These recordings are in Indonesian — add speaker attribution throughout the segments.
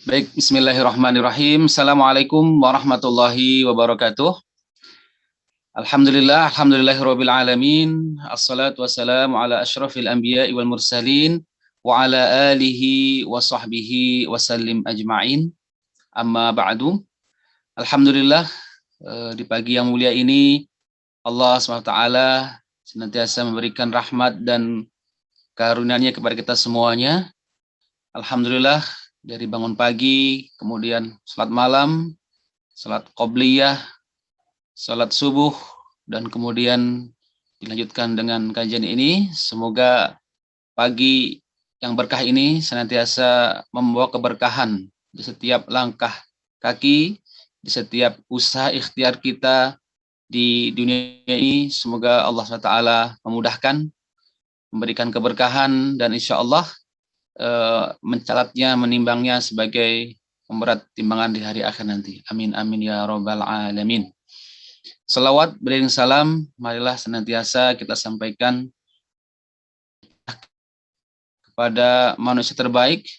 Speaker 1: Baik, bismillahirrahmanirrahim. Assalamualaikum warahmatullahi wabarakatuh. Alhamdulillahirabbil alamin. Assalatu wassalamu ala asyrafil anbiya'i wal mursalin wa ala alihi wa sahbihi wasallim ajma'in. Amma ba'du. Alhamdulillah, di pagi yang mulia ini Allah SWT senantiasa memberikan rahmat dan karunia-Nya kepada kita semuanya. Alhamdulillah, dari bangun pagi, kemudian salat malam, salat qobliyah, salat subuh, dan kemudian dilanjutkan dengan kajian ini. Semoga pagi yang berkah ini senantiasa membawa keberkahan di setiap langkah kaki, di setiap usaha ikhtiar kita di dunia ini. Semoga Allah SWT memudahkan, memberikan keberkahan, dan insya Allah mencatatnya, menimbangnya sebagai pemberat timbangan di hari akhir nanti. Amin amin ya robbal alamin. Salawat beriring salam, marilah senantiasa kita sampaikan kepada manusia terbaik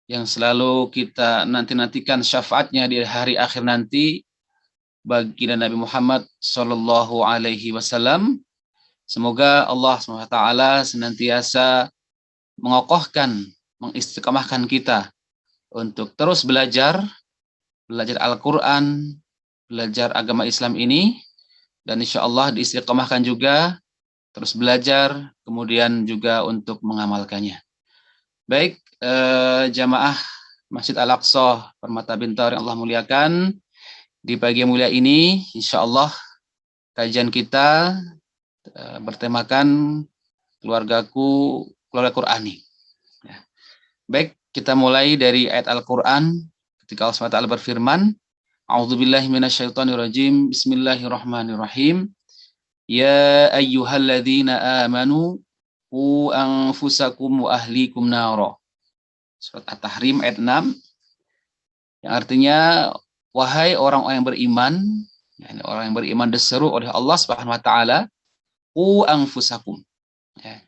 Speaker 1: yang selalu kita nanti-nantikan syafaatnya di hari akhir nanti, baginda Nabi Muhammad Sallallahu Alaihi Wasallam. Semoga Allah SWT senantiasa mengokohkan, mengistiqamahkan kita untuk terus belajar Al-Quran, belajar agama Islam ini, dan insya Allah diistiqamahkan juga, terus belajar, kemudian juga untuk mengamalkannya. Baik, jamaah Masjid Al-Aqsa Permata Bintang yang Allah muliakan, di pagi yang mulia ini, insya Allah kajian kita bertemakan keluargaku, keluarga Qurani. Ya. Baik, kita mulai dari ayat Al-Quran ketika Allah SWT berfirman, A'udzubillahi minasyaitonirrajim, Bismillahirrahmanirrahim. Ya ayyuhalladzina amanu qu anfusakum wa ahlikum nara. Surat At-Tahrim ayat 6, yang artinya wahai orang-orang yang beriman, yani orang yang beriman diseru oleh Allah Subhanahu wa taala, qu anfusakum. Ya.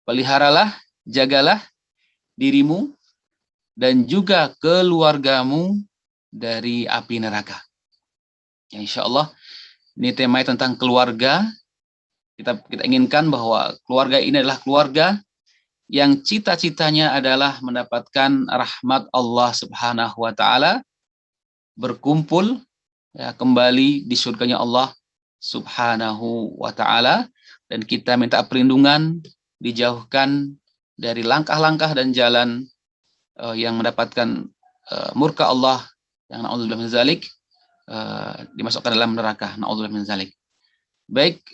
Speaker 1: Peliharalah, jagalah dirimu dan juga keluargamu dari api neraka. Ya, insya Allah ini tema tentang keluarga. Kita inginkan bahwa keluarga ini adalah keluarga yang cita-citanya adalah mendapatkan rahmat Allah Subhanahu wa taala, berkumpul ya, kembali di surganya Allah Subhanahu wa taala, dan kita minta perlindungan dijauhkan dari langkah-langkah dan jalan yang mendapatkan murka Allah, yang na'udzubillah min zalik, dimasukkan dalam neraka, na'udzubillah min zalik. Baik,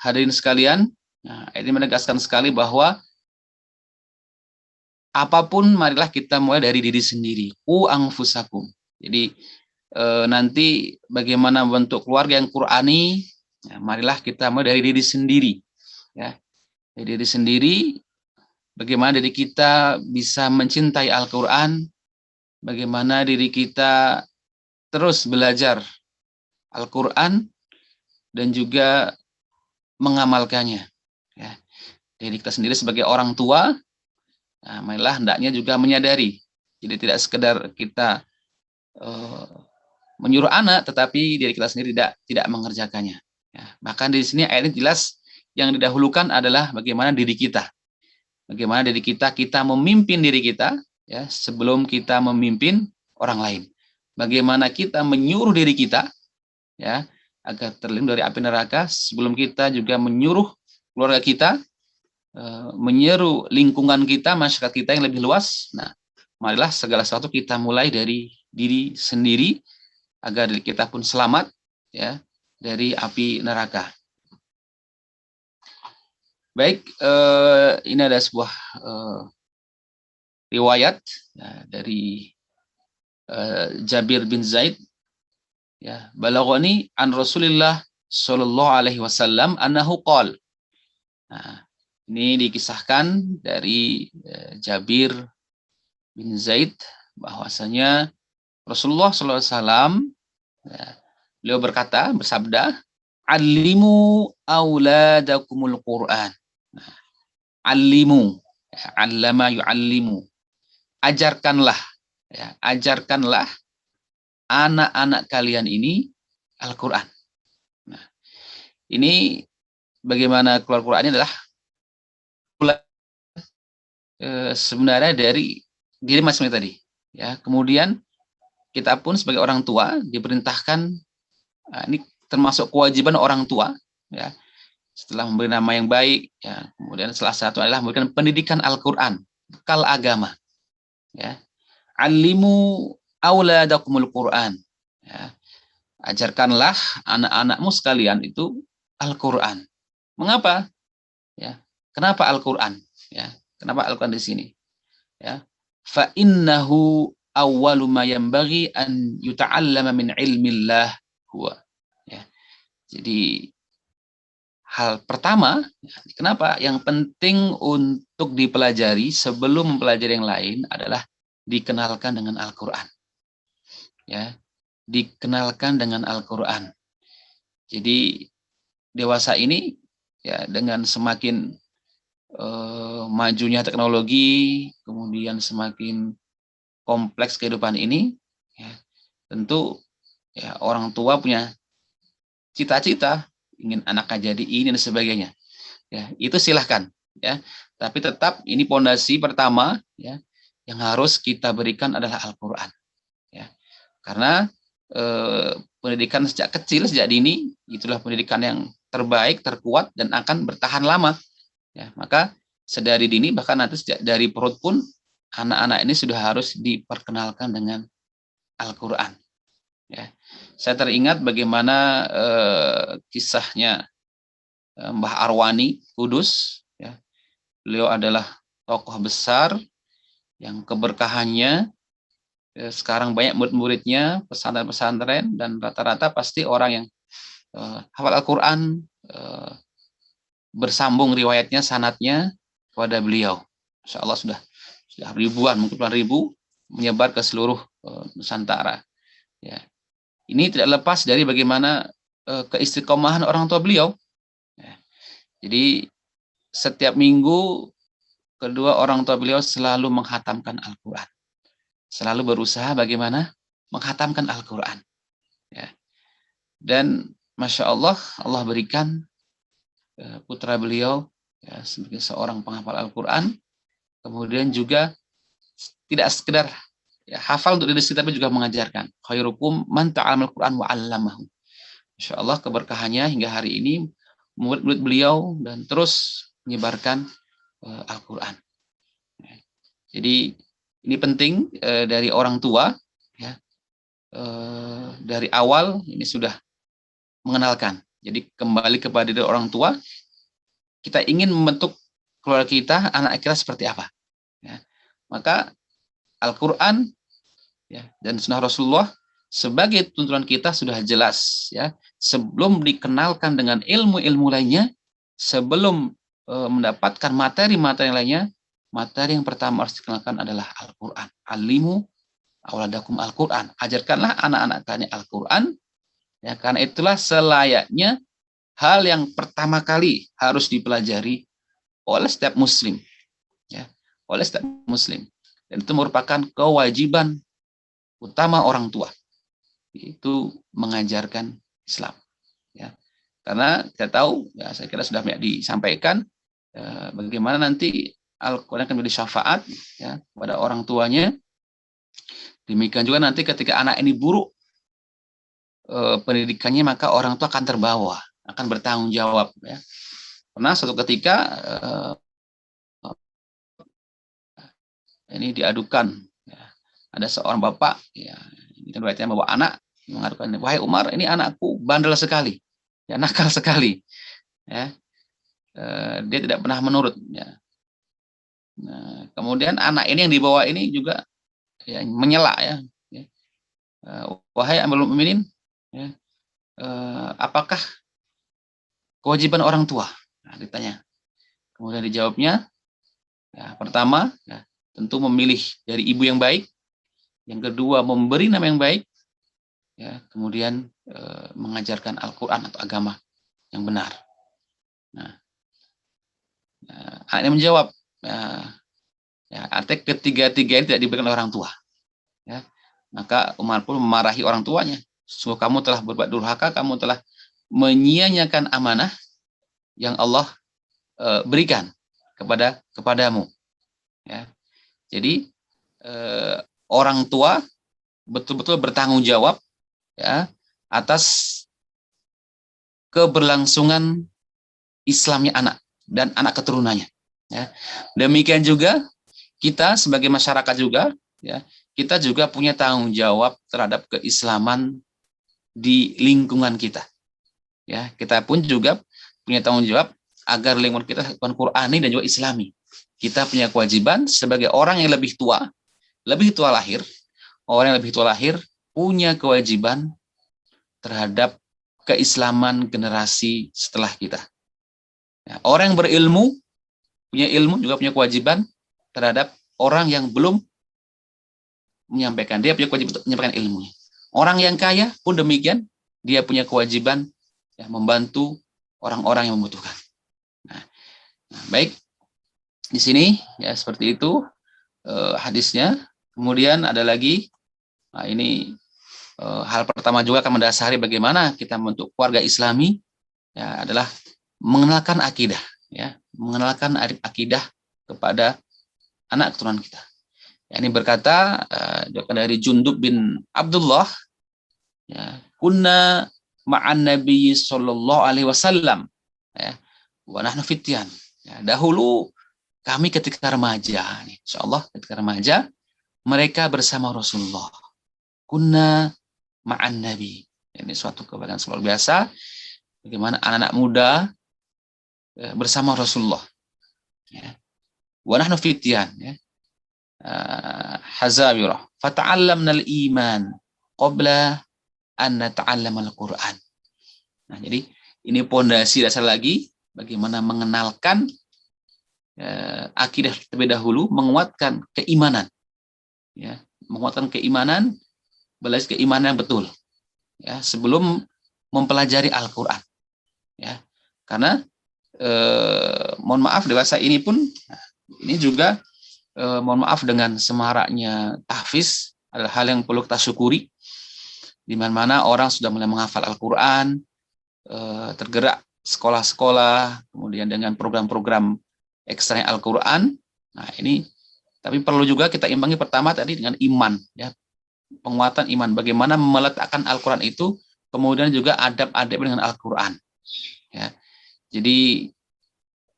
Speaker 1: hadirin sekalian, ini menegaskan sekali bahwa apapun marilah kita mulai dari diri sendiri. Qu anfusakum. Jadi nanti bagaimana bentuk keluarga yang Qur'ani, ya, marilah kita mulai dari diri sendiri. Ya. Dari diri sendiri, bagaimana diri kita bisa mencintai Al-Quran, bagaimana diri kita terus belajar Al-Quran dan juga mengamalkannya. Ya. Jadi kita sendiri sebagai orang tua, nah, marilah hendaknya juga menyadari. Jadi tidak sekedar kita menyuruh anak, tetapi diri kita sendiri tidak mengerjakannya. Ya. Bahkan di sini ayat ini jelas yang didahulukan adalah bagaimana diri kita. Bagaimana diri kita memimpin diri kita ya sebelum kita memimpin orang lain. Bagaimana kita menyuruh diri kita ya agar terlindung dari api neraka sebelum kita juga menyuruh keluarga kita, menyeru lingkungan kita, masyarakat kita yang lebih luas. Nah, marilah segala sesuatu kita mulai dari diri sendiri agar diri kita pun selamat ya dari api neraka. Baik, ini ada sebuah riwayat ya, dari Jabir bin Zaid, ya, balaghani an Rasulillah sallallahu alaihi wasallam annahu qol. Nah, ini dikisahkan dari Jabir bin Zaid bahwasanya Rasulullah sallallahu alaihi wasallam, ya, beliau berkata, bersabda, "Allimu auladakumul Qur'an." Nah, allimu, ya, allama yu'allimu. Ajarkanlah ya, ajarkanlah anak-anak kalian ini Al-Quran. Nah, ini bagaimana keluar Quran ini adalah sebenarnya dari diri masing-masing tadi. Ya, kemudian kita pun sebagai orang tua diperintahkan, ini termasuk kewajiban orang tua, ya, setelah memberi nama yang baik, ya, kemudian salah satu adalah memberikan pendidikan Al-Quran, bekal agama. Ya, alimu auladakumul Quran. Ya, ajarkanlah anak-anakmu sekalian itu Al-Quran. Mengapa? Ya, kenapa Al-Quran? Ya, kenapa Al-Quran di sini? Ya, fa innahu awwalu ma yanbaghi an yuta'allama min ilmillah huwa. Ya, jadi hal pertama, kenapa yang penting untuk dipelajari sebelum mempelajari yang lain adalah dikenalkan dengan Al-Quran. Ya, dikenalkan dengan Al-Quran. Jadi dewasa ini, ya, dengan semakin majunya teknologi, kemudian semakin kompleks kehidupan ini, ya, tentu ya orang tua punya cita-cita ingin anaknya jadi ini dan sebagainya. Ya, itu silahkan, ya. Tapi tetap ini pondasi pertama, ya, yang harus kita berikan adalah Al-Quran. Ya. Karena pendidikan sejak kecil, sejak dini, itulah pendidikan yang terbaik, terkuat, dan akan bertahan lama. Ya, maka sedari dini, bahkan nanti sejak dari perut pun, anak-anak ini sudah harus diperkenalkan dengan Al-Quran. Ya. Saya teringat bagaimana kisahnya Mbah Arwani Kudus. Ya. Beliau adalah tokoh besar yang keberkahannya sekarang banyak murid-muridnya, pesantren-pesantren, dan rata-rata pasti orang yang hafal Al-Quran, bersambung riwayatnya, sanatnya kepada beliau. Insya Allah sudah ribuan, mungkin puluhan ribu, menyebar ke seluruh Nusantara. Ya. Ini tidak lepas dari bagaimana keistiqomahan orang tua beliau. Ya. Jadi setiap minggu kedua orang tua beliau selalu menghatamkan Al-Quran. Selalu berusaha bagaimana menghatamkan Al-Quran. Ya. Dan Masya Allah, Allah berikan putra beliau, ya, sebagai seorang penghafal Al-Quran, kemudian juga tidak sekedar ya, hafal untuk diri sendiri, tapi juga mengajarkan. Khairukum man ta'allamal Quran wa 'allamahu. Masya Allah, keberkahannya hingga hari ini murid-murid beliau dan terus menyebarkan Al-Quran. Ya. Jadi ini penting dari orang tua, ya, dari awal ini sudah mengenalkan. Jadi kembali kepada diri orang tua, kita ingin membentuk keluarga kita, anak kita seperti apa. Ya. Maka Al-Quran, ya, dan Sunnah Rasulullah sebagai tuntunan kita sudah jelas. Ya. Sebelum dikenalkan dengan ilmu-ilmu lainnya, sebelum mendapatkan materi-materi lainnya, materi yang pertama harus dikenalkan adalah Al-Quran. Alimu auladakum Al-Quran. Ajarkanlah anak-anak kalian Al-Quran. Ya, karena itulah selayaknya hal yang pertama kali harus dipelajari oleh setiap muslim, ya, oleh setiap muslim, dan itu merupakan kewajiban utama orang tua, yaitu mengajarkan Islam. Ya, karena kita tahu, ya, saya kira sudah banyak disampaikan bagaimana nanti Al-Quran akan menjadi syafaat, ya, kepada orang tuanya. Demikian juga nanti ketika anak ini buruk pendidikannya, maka orang tua akan terbawa, akan bertanggung jawab. Ya. Pernah suatu ketika ini diadukan, ya, ada seorang bapak, ya, ini riwayatnya bawa anak mengadukan, wahai Umar, ini anakku bandel sekali, ya, nakal sekali, ya, dia tidak pernah menurut. Ya. Nah, kemudian anak ini yang dibawa ini juga, ya, menyela, ya, ya. Wahai Amirul Mukminin, ya, apakah kewajiban orang tua? Nah, ditanya. Kemudian dijawabnya, ya, pertama, ya, tentu memilih dari ibu yang baik. Yang kedua, memberi nama yang baik. Ya, kemudian mengajarkan Al-Quran atau agama yang benar. Nah, anaknya menjawab, ya, artinya ketiga-tiga ini tidak diberikan oleh orang tua. Ya. Maka Umar pun memarahi orang tuanya. So, kamu telah berbuat durhaka, kamu telah menyia-nyiakan amanah yang Allah berikan kepadamu. Ya. Jadi orang tua betul-betul bertanggung jawab, ya, atas keberlangsungan Islamnya anak dan anak keturunannya. Ya. Demikian juga kita sebagai masyarakat juga, ya, kita juga punya tanggung jawab terhadap keislaman di lingkungan kita. Ya, kita pun juga punya tanggung jawab agar lingkungan kita Qur'ani dan juga Islami. Kita punya kewajiban sebagai orang yang lebih tua lahir, orang yang lebih tua lahir punya kewajiban terhadap keislaman generasi setelah kita. Ya, orang yang berilmu, punya ilmu juga punya kewajiban terhadap orang yang belum menyampaikan. Dia punya kewajiban untuk menyampaikan ilmunya. Orang yang kaya pun demikian, dia punya kewajiban, ya, membantu orang-orang yang membutuhkan. Nah, baik, di sini ya seperti itu hadisnya. Kemudian ada lagi, nah ini hal pertama juga akan mendasari bagaimana kita membentuk keluarga Islami, ya, adalah mengenalkan akidah, ya, mengenalkan akidah kepada anak keturunan kita. Ya, ini berkata dari Jundub bin Abdullah, ya, kunna ma'an Nabi sallallahu alaihi wasallam, ya, wa nahnu fityan. Ya, dahulu kami ketika remaja, insyaallah ketika remaja mereka bersama Rasulullah. Kunna ma'an Nabi. Ini suatu kebanggaan luar biasa bagaimana anak-anak muda bersama Rasulullah. Ya. Wa nahnu fityan, ya. Hazawirah. Fata'allamna al-iman qabla an nata'allama al-Qur'an. Nah, jadi ini pondasi dasar lagi bagaimana mengenalkan akidah terlebih dahulu, menguatkan keimanan, ya, menguatkan keimanan, belajar keimanan yang betul, ya, sebelum mempelajari Al-Qur'an, ya. Karena mohon maaf dewasa ini pun, ini juga mohon maaf dengan semaraknya tahfiz adalah hal yang perlu kita syukuri, di mana orang sudah mulai menghafal Al-Qur'an, tergerak sekolah-sekolah, kemudian dengan program-program ekstra Al-Qur'an. Nah, ini tapi perlu juga kita imbangi pertama tadi dengan iman, ya, penguatan iman, bagaimana meletakkan Al-Qur'an itu, kemudian juga adab-adab dengan Al-Qur'an, ya. Jadi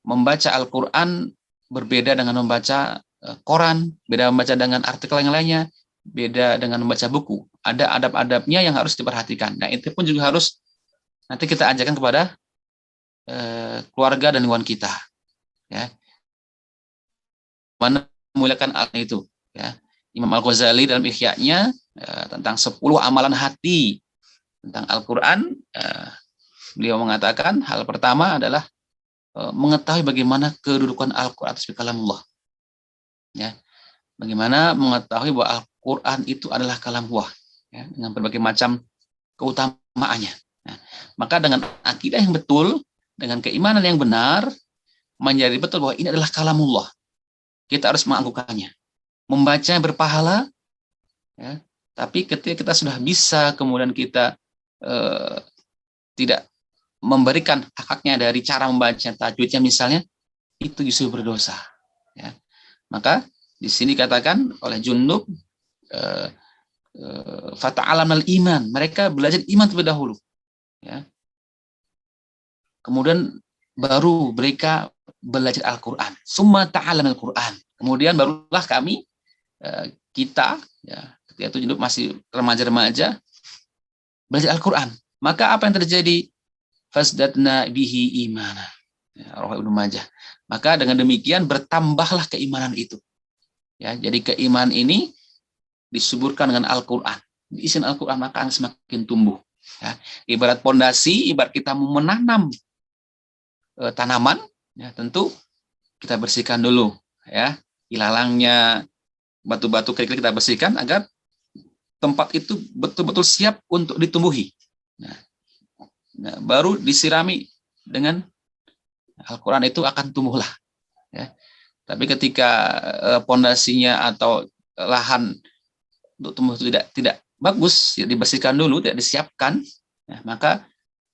Speaker 1: membaca Al-Qur'an berbeda dengan membaca koran, beda membaca dengan artikel yang lainnya, beda dengan membaca buku. Ada adab-adabnya yang harus diperhatikan. Nah, itu pun juga harus nanti kita ajarkan kepada keluarga dan lingkungan kita, ya. Mana memuliakan itu, ya. Imam Al-Ghazali dalam Ihya-nya tentang 10 amalan hati tentang Al-Qur'an, beliau mengatakan hal pertama adalah mengetahui bagaimana kedudukan Al-Qur'an atas kalamullah, ya. Bagaimana mengetahui bahwa Al-Qur'an itu adalah kalamullah, ya, dengan berbagai macam keutamaannya. Nah, maka dengan akidah yang betul, dengan keimanan yang benar, menjadi betul bahwa ini adalah kalamullah, kita harus mengagukannya, membaca berpahala, ya. Tapi ketika kita sudah bisa, kemudian kita tidak memberikan hak-haknya dari cara membaca tajwidnya misalnya, itu justru berdosa, ya. Maka di sini katakan oleh Jundub, fata'alamal iman, mereka belajar iman terlebih dahulu, ya. Kemudian baru mereka belajar Al-Qur'an. Summa ta'alamal Qur'an. Kemudian barulah kami, kita, ya, ketika itu Jundub masih remaja-remaja, belajar Al-Qur'an. Maka apa yang terjadi? Fasdatna bihi imana. Ya, Rawah Ibnu Majah. Maka dengan demikian bertambahlah keimanan itu. Ya, jadi keimanan ini disuburkan dengan Al-Qur'an. Diisi Al-Qur'an maka akan semakin tumbuh. Ya, ibarat pondasi, ibarat kita mau menanam tanaman, ya, tentu kita bersihkan dulu, ya, ilalangnya, batu-batu kerikil kita bersihkan agar tempat itu betul-betul siap untuk ditumbuhi. Nah, baru disirami dengan Al-Qur'an, itu akan tumbuhlah, ya. Tapi ketika pondasinya atau lahan untuk tumbuh itu tidak bagus, tidak dibersihkan dulu, tidak disiapkan, ya, maka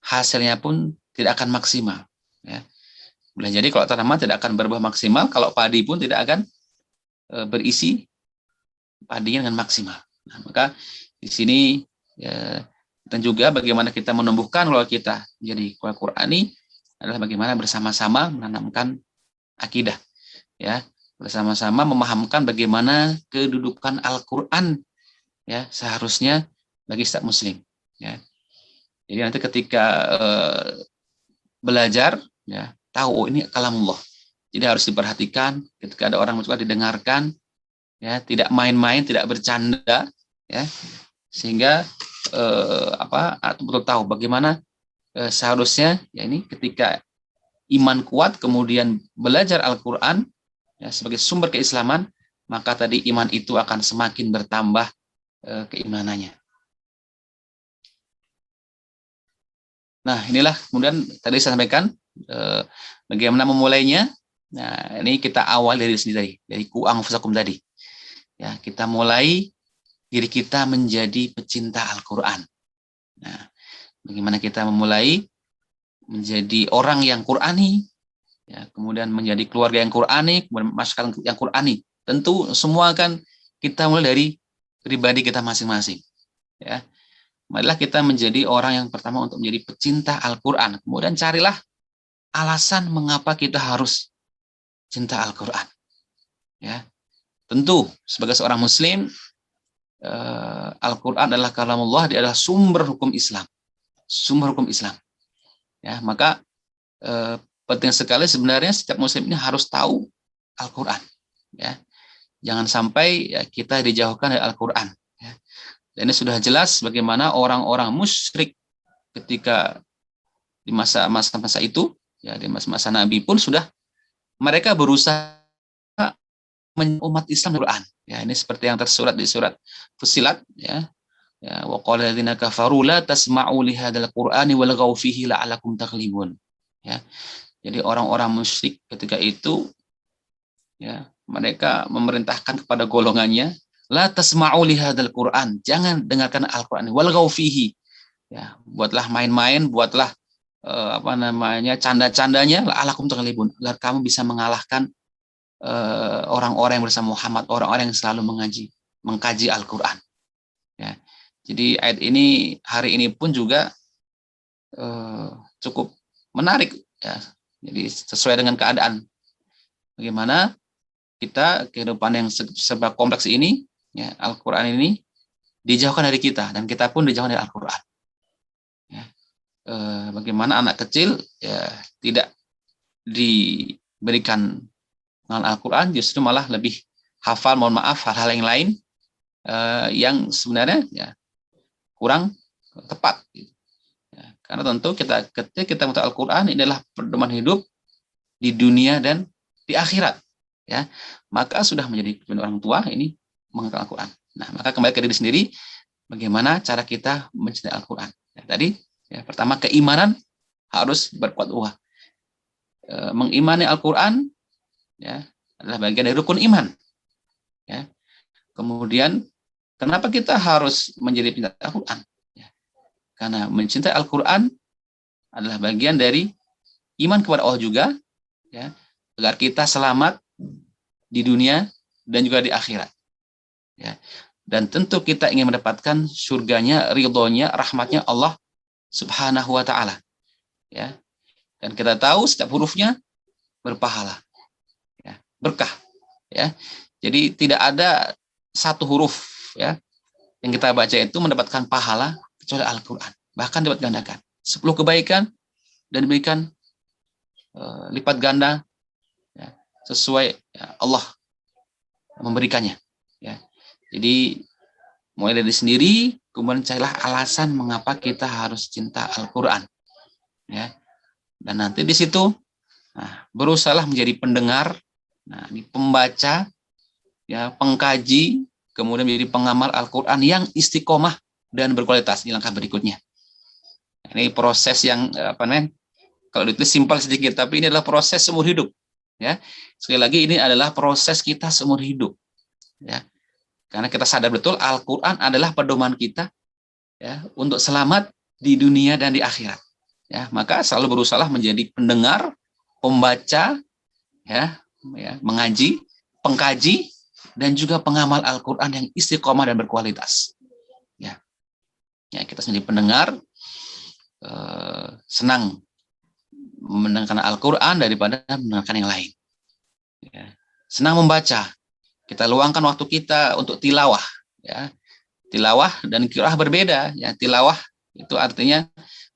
Speaker 1: hasilnya pun tidak akan maksimal. Ya. Boleh jadi kalau tanaman tidak akan berbuah maksimal, kalau padi pun tidak akan berisi padinya dengan maksimal. Nah, maka di sini ya, dan juga bagaimana kita menumbuhkan kalau kita menjadi keluarga Qurani adalah bagaimana bersama-sama menanamkan akidah, ya, bersama-sama memahamkan bagaimana kedudukan Al-Qur'an, ya, seharusnya bagi setiap muslim, ya. Jadi nanti ketika belajar, ya, tahu, oh, ini kalamullah. Jadi harus diperhatikan ketika ada orang mencoba didengarkan, ya, tidak main-main, tidak bercanda, ya, sehingga betul tahu bagaimana seharusnya, ya, ini ketika iman kuat kemudian belajar Al-Qur'an, ya, sebagai sumber keislaman, maka tadi iman itu akan semakin bertambah keimanannya. Nah, inilah kemudian tadi saya sampaikan bagaimana memulainya. Nah, ini kita awal dari sendiri, dari ku anfusakum tadi. Ya, kita mulai diri kita menjadi pecinta Al-Qur'an. Nah, bagaimana kita memulai menjadi orang yang Qur'ani, ya, kemudian menjadi keluarga yang Qur'ani, kemudian masyarakat yang Qur'ani. Tentu semua kan kita mulai dari pribadi kita masing-masing. Ya. Marilah kita menjadi orang yang pertama untuk menjadi pecinta Al-Qur'an. Kemudian carilah alasan mengapa kita harus cinta Al-Qur'an. Ya. Tentu sebagai seorang muslim, Al-Qur'an adalah kalamullah, dia adalah sumber hukum Islam. Sumber hukum Islam. Ya, maka penting sekali sebenarnya setiap muslim ini harus tahu Al-Qur'an. Ya. Jangan sampai, ya, kita dijauhkan dari Al-Qur'an. Ya. Dan ini sudah jelas bagaimana orang-orang musyrik ketika di masa-masa itu, ya, di masa-masa Nabi pun sudah mereka berusaha umat Islam Al-Qur'an. Ya, ini seperti yang tersurat di surat Fussilat, ya. Ya, wa qala alladziina kafaru la tasma'u li hadzal qur'ani walghaw fihi la'allakum taghlibun. Ya. Jadi orang-orang musyrik ketika itu, ya, mereka memerintahkan kepada golongannya, la tasma'u li hadzal qur'an, jangan dengarkan Al-Qur'an, walghaw fihi. Ya, buatlah main-main, buatlah canda-candanya, la'allakum taghlibun, agar kamu bisa mengalahkan orang-orang yang bersama Muhammad, orang-orang yang selalu mengkaji Al-Qur'an. Ya. Jadi ayat ini hari ini pun juga cukup menarik, ya. Jadi sesuai dengan keadaan. Bagaimana kita kehidupan yang serba kompleks ini, ya, Al-Qur'an ini dijauhkan dari kita dan kita pun dijauhkan dari Al-Qur'an. Ya. Bagaimana anak kecil, ya, tidak diberikan Al-Quran, justru malah lebih hafal, mohon maaf, hal-hal yang lain yang sebenarnya, ya, kurang tepat. Ya, karena tentu ketika kita membaca Al-Quran, ini adalah pedoman hidup di dunia dan di akhirat. Ya, maka sudah menjadi kewajiban orang tua ini mengenal Al-Quran. Nah, maka kembali ke diri sendiri, bagaimana cara kita mencintai Al-Quran. Ya, tadi, ya, pertama keimanan harus berkuat uah. Mengimani Al-Quran, ya, adalah bagian dari rukun iman. Ya. Kemudian kenapa kita harus menjadi pencinta Al-Quran? Ya. Karena mencintai Al-Quran adalah bagian dari iman kepada Allah juga, ya, agar kita selamat di dunia dan juga di akhirat. Ya. Dan tentu kita ingin mendapatkan surganya, ridhonya, rahmatnya Allah Subhanahu wa Ta'ala. Ya. Dan kita tahu setiap hurufnya berpahala. Berkah, ya. Jadi tidak ada satu huruf, ya, yang kita baca itu mendapatkan pahala kecuali Al-Qur'an. Bahkan dapat gandakan 10 kebaikan dan diberikan lipat ganda, ya, sesuai, ya, Allah memberikannya, ya. Jadi mulai dari sendiri, kemudian carilah alasan mengapa kita harus cinta Al-Qur'an, ya. Dan nanti di situ, nah, berusahalah menjadi pendengar. Nah, ini pembaca, ya, pengkaji, kemudian menjadi pengamal Al-Qur'an yang istiqomah dan berkualitas. Ini langkah berikutnya. Ini proses yang kalau ditulis simpel sedikit, tapi ini adalah proses seumur hidup. Ya, sekali lagi ini adalah proses kita seumur hidup. Ya, Karena kita sadar betul Al-Quran adalah pedoman kita ya untuk selamat di dunia dan di akhirat. Ya, maka selalu berusaha menjadi pendengar, pembaca, mengaji, pengkaji, dan juga pengamal Al-Quran yang istiqomah dan berkualitas. Ya, kita sendiri pendengar senang mendengarkan Al-Quran daripada mendengarkan yang lain. Ya. Senang membaca, kita luangkan waktu kita untuk tilawah. Ya. Tilawah dan qiraah berbeda. Ya, tilawah itu artinya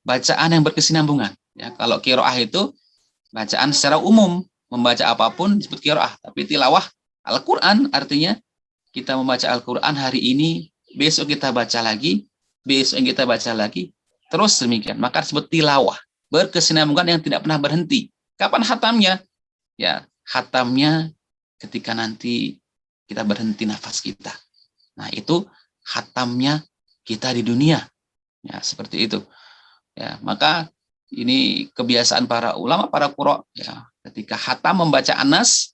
Speaker 1: bacaan yang berkesinambungan. Ya, kalau qiraah itu bacaan secara umum, membaca apapun disebut qiraah. Tapi tilawah Al-Quran artinya kita membaca Al-Quran hari ini, besok kita baca lagi, besok kita baca lagi, terus demikian. Maka disebut tilawah, berkesinambungan yang tidak pernah berhenti. Kapan hatamnya? Ya, hatamnya ketika nanti kita berhenti nafas kita. Nah, itu hatamnya kita di dunia. Ya, seperti itu. Ya, maka ini kebiasaan para ulama, para qurra, ya, ketika hatam membaca Anas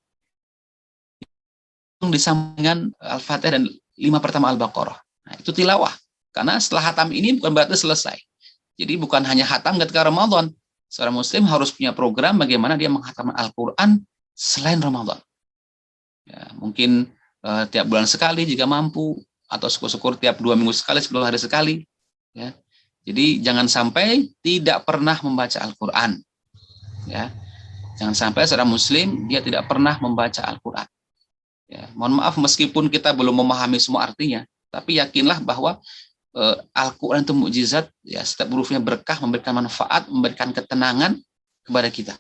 Speaker 1: disambungkan Al-Fatihah dan 5 pertama Al-Baqarah. Nah, itu tilawah. Karena setelah hatam ini bukan berarti selesai. Jadi bukan hanya hatam ketika Ramadan. Seorang muslim harus punya program bagaimana dia menghatamkan Al-Quran selain Ramadan. Ya, mungkin tiap bulan sekali jika mampu, atau syukur-syukur tiap 2 minggu sekali, 10 hari sekali. Ya. Jadi jangan sampai tidak pernah membaca Al-Quran. Ya. Jangan sampai seorang muslim dia tidak pernah membaca Al-Quran. Ya, mohon maaf meskipun kita belum memahami semua artinya, tapi yakinlah bahwa Al-Quran itu mukjizat, ya, setiap hurufnya berkah, memberikan manfaat, memberikan ketenangan kepada kita.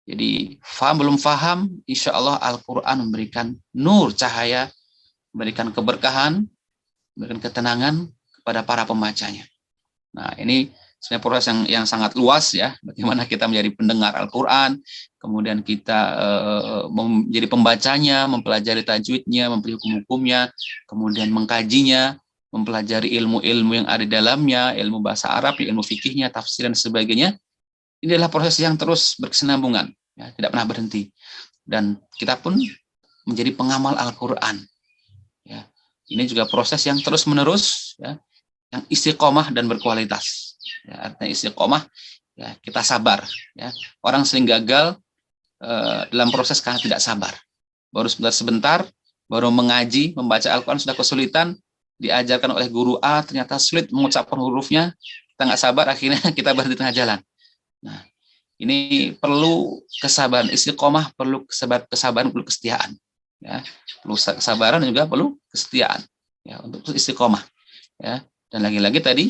Speaker 1: Jadi belum paham, insya Allah Al-Quran memberikan nur, cahaya, memberikan keberkahan, memberikan ketenangan kepada para pembacanya. Nah, ini sebenarnya proses yang sangat luas ya, bagaimana kita menjadi pendengar Al-Quran, kemudian kita menjadi pembacanya, mempelajari tajwidnya, mempelajari hukum-hukumnya, kemudian mengkajinya, mempelajari ilmu-ilmu yang ada di dalamnya, ilmu bahasa Arab, ilmu fikihnya, tafsir dan sebagainya. Ini adalah proses yang terus berkesinambungan, ya, tidak pernah berhenti. Dan kita pun menjadi pengamal Al-Quran. Ya. Ini juga proses yang terus-menerus, ya, yang istiqomah dan berkualitas. Ya, artinya istiqomah, ya, kita sabar. Ya. Orang sering gagal dalam proses karena tidak sabar. Baru sebentar, baru mengaji, membaca Al-Quran sudah kesulitan, diajarkan oleh guru A, ternyata sulit mengucapkan hurufnya, kita nggak sabar, akhirnya kita berhenti tengah jalan. Nah, ini perlu kesabaran, istiqomah perlu kesabaran, perlu kesetiaan. Ya, perlu kesabaran dan juga perlu kesetiaan. Ya, untuk istiqomah. Ya, dan lagi-lagi tadi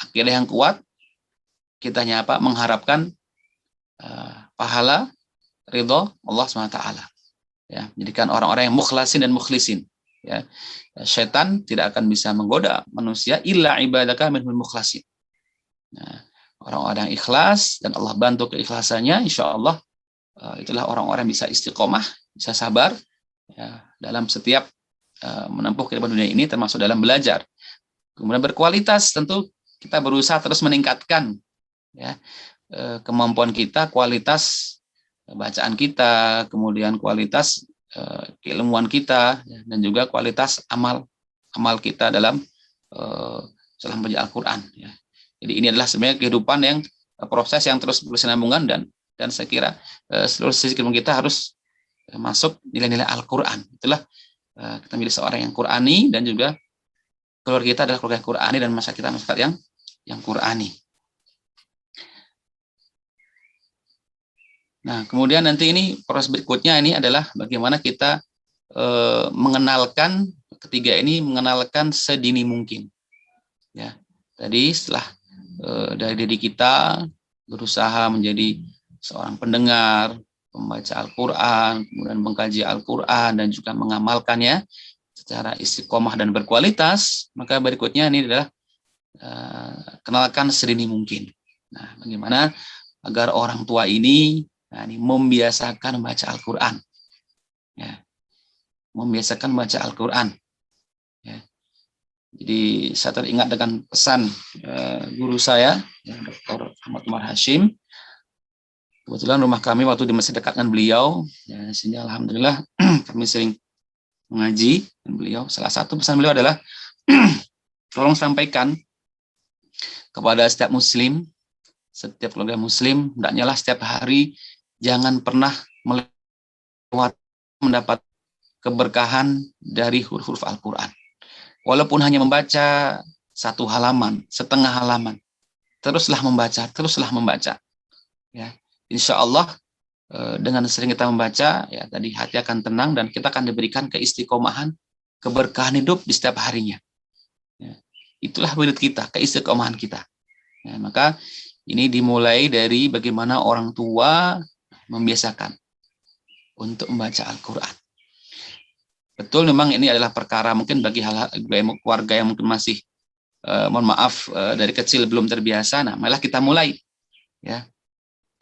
Speaker 1: akidah yang kuat, kita hanya apa? Mengharapkan pahala, ridho Allah SWT. Ya, menjadikan orang-orang yang mukhlasin dan mukhlisin. Ya, setan tidak akan bisa menggoda manusia illa ibadaka minhul mukhlasin. Nah, orang-orang ikhlas dan Allah bantu keikhlasannya, insya Allah itulah orang-orang bisa istiqomah, bisa sabar ya, dalam setiap menempuh kehidupan dunia ini, termasuk dalam belajar. Kemudian berkualitas, tentu kita berusaha terus meningkatkan ya, kemampuan kita, kualitas bacaan kita, kemudian kualitas keilmuan kita, ya, dan juga kualitas amal kita dalam membaca Al-Quran. Ya. Jadi ini adalah sebenarnya kehidupan yang proses yang terus berkesinambungan, dan saya kira seluruh sisi kehidupan kita harus masuk nilai-nilai Al-Quran. Itulah kita menjadi seorang yang Qurani, dan juga keluarga kita adalah keluarga Qurani, dan masyarakat yang Qurani. Nah, kemudian nanti ini proses berikutnya ini adalah bagaimana kita mengenalkan, ketiga ini mengenalkan sedini mungkin. Ya, tadi setelah dari diri kita berusaha menjadi seorang pendengar, membaca Al-Quran, kemudian mengkaji Al-Quran, dan juga mengamalkannya secara istiqomah dan berkualitas, maka berikutnya ini adalah kenalkan sedini mungkin. Nah, bagaimana agar orang tua ini membiasakan membaca Al-Quran. Ya, membiasakan membaca Al-Quran. Ya. Jadi saya teringat dengan pesan guru saya, ya, Dr. Ahmad Umar Hashim. Kebetulan rumah kami waktu di masih dekat dengan beliau, ya, sehingga alhamdulillah kami sering mengaji, dan beliau salah satu pesan beliau adalah tolong sampaikan kepada setiap muslim, setiap keluarga muslim, hendaknya lah setiap hari jangan pernah melewat mendapat keberkahan dari huruf-huruf Al-Quran. Walaupun hanya membaca satu halaman, setengah halaman, teruslah membaca, teruslah membaca. Ya, insya Allah dengan sering kita membaca, ya tadi hati akan tenang dan kita akan diberikan keistiqomahan, keberkahan hidup di setiap harinya. Ya, itulah wirid kita, keistiqomahan kita. Ya, maka ini dimulai dari bagaimana orang tua membiasakan untuk membaca Al-Quran. Betul, memang ini adalah perkara mungkin bagi keluarga yang mungkin masih mohon maaf dari kecil belum terbiasa. Nah, malah kita mulai, ya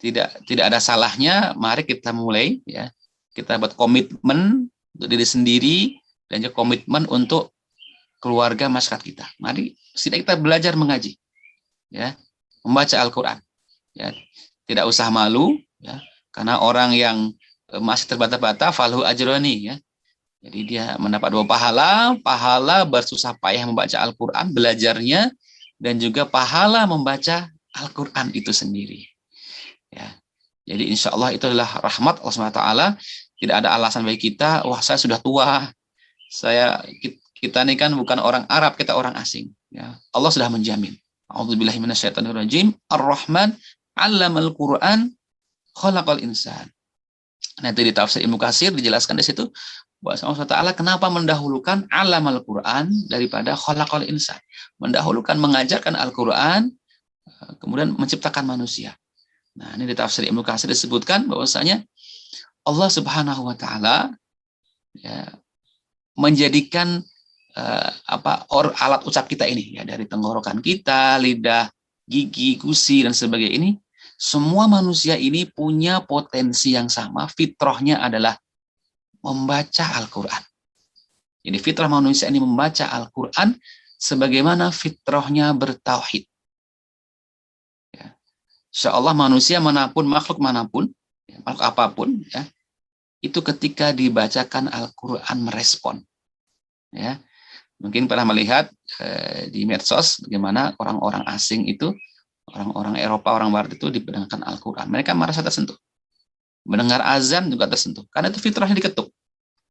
Speaker 1: tidak ada salahnya. Mari kita mulai, ya kita buat komitmen untuk diri sendiri dan juga komitmen untuk keluarga masyarakat kita. Mari kita belajar mengaji, ya membaca Al-Quran. Ya, tidak usah malu, ya karena orang yang masih terbata-bata falahu ajroni, ya. Jadi dia mendapat 2 pahala, pahala bersusah payah membaca Al-Quran, belajarnya, dan juga pahala membaca Al-Quran itu sendiri. Ya. Jadi insya Allah itu adalah rahmat Allah SWT. Tidak ada alasan bagi kita, wah saya sudah tua, kita ini kan bukan orang Arab, kita orang asing. Ya. Allah sudah menjamin. A'udzubillahi minasyaitonirrajim. Ar-Rahman 'allamal Qur'an khalaqal insan. Nanti di tafsir Ibnu Katsir dijelaskan di situ bahwa Allah Taala kenapa mendahulukan alamal Quran daripada khalaqal insan. Mendahulukan mengajarkan Al-Quran, kemudian menciptakan manusia. Nah, ini di tafsir Ibnu Katsir disebutkan bahwasanya Allah Subhanahu wa taala, ya, menjadikan alat ucap kita ini, ya, dari tenggorokan kita, lidah, gigi, gusi dan sebagainya ini, semua manusia ini punya potensi yang sama, fitrahnya adalah membaca Al-Quran. Jadi fitrah manusia ini membaca Al-Quran sebagaimana fitrahnya bertauhid. Ya. Insya Allah manusia manapun, makhluk manapun, ya, makhluk apapun, ya, itu ketika dibacakan Al-Quran merespon. Ya. Mungkin pernah melihat di medsos bagaimana orang-orang asing itu, orang-orang Eropa, orang Barat itu didengarkan Al-Quran. Mereka merasa tersentuh. Mendengar azan juga tersentuh. Karena itu fitrahnya diketuk.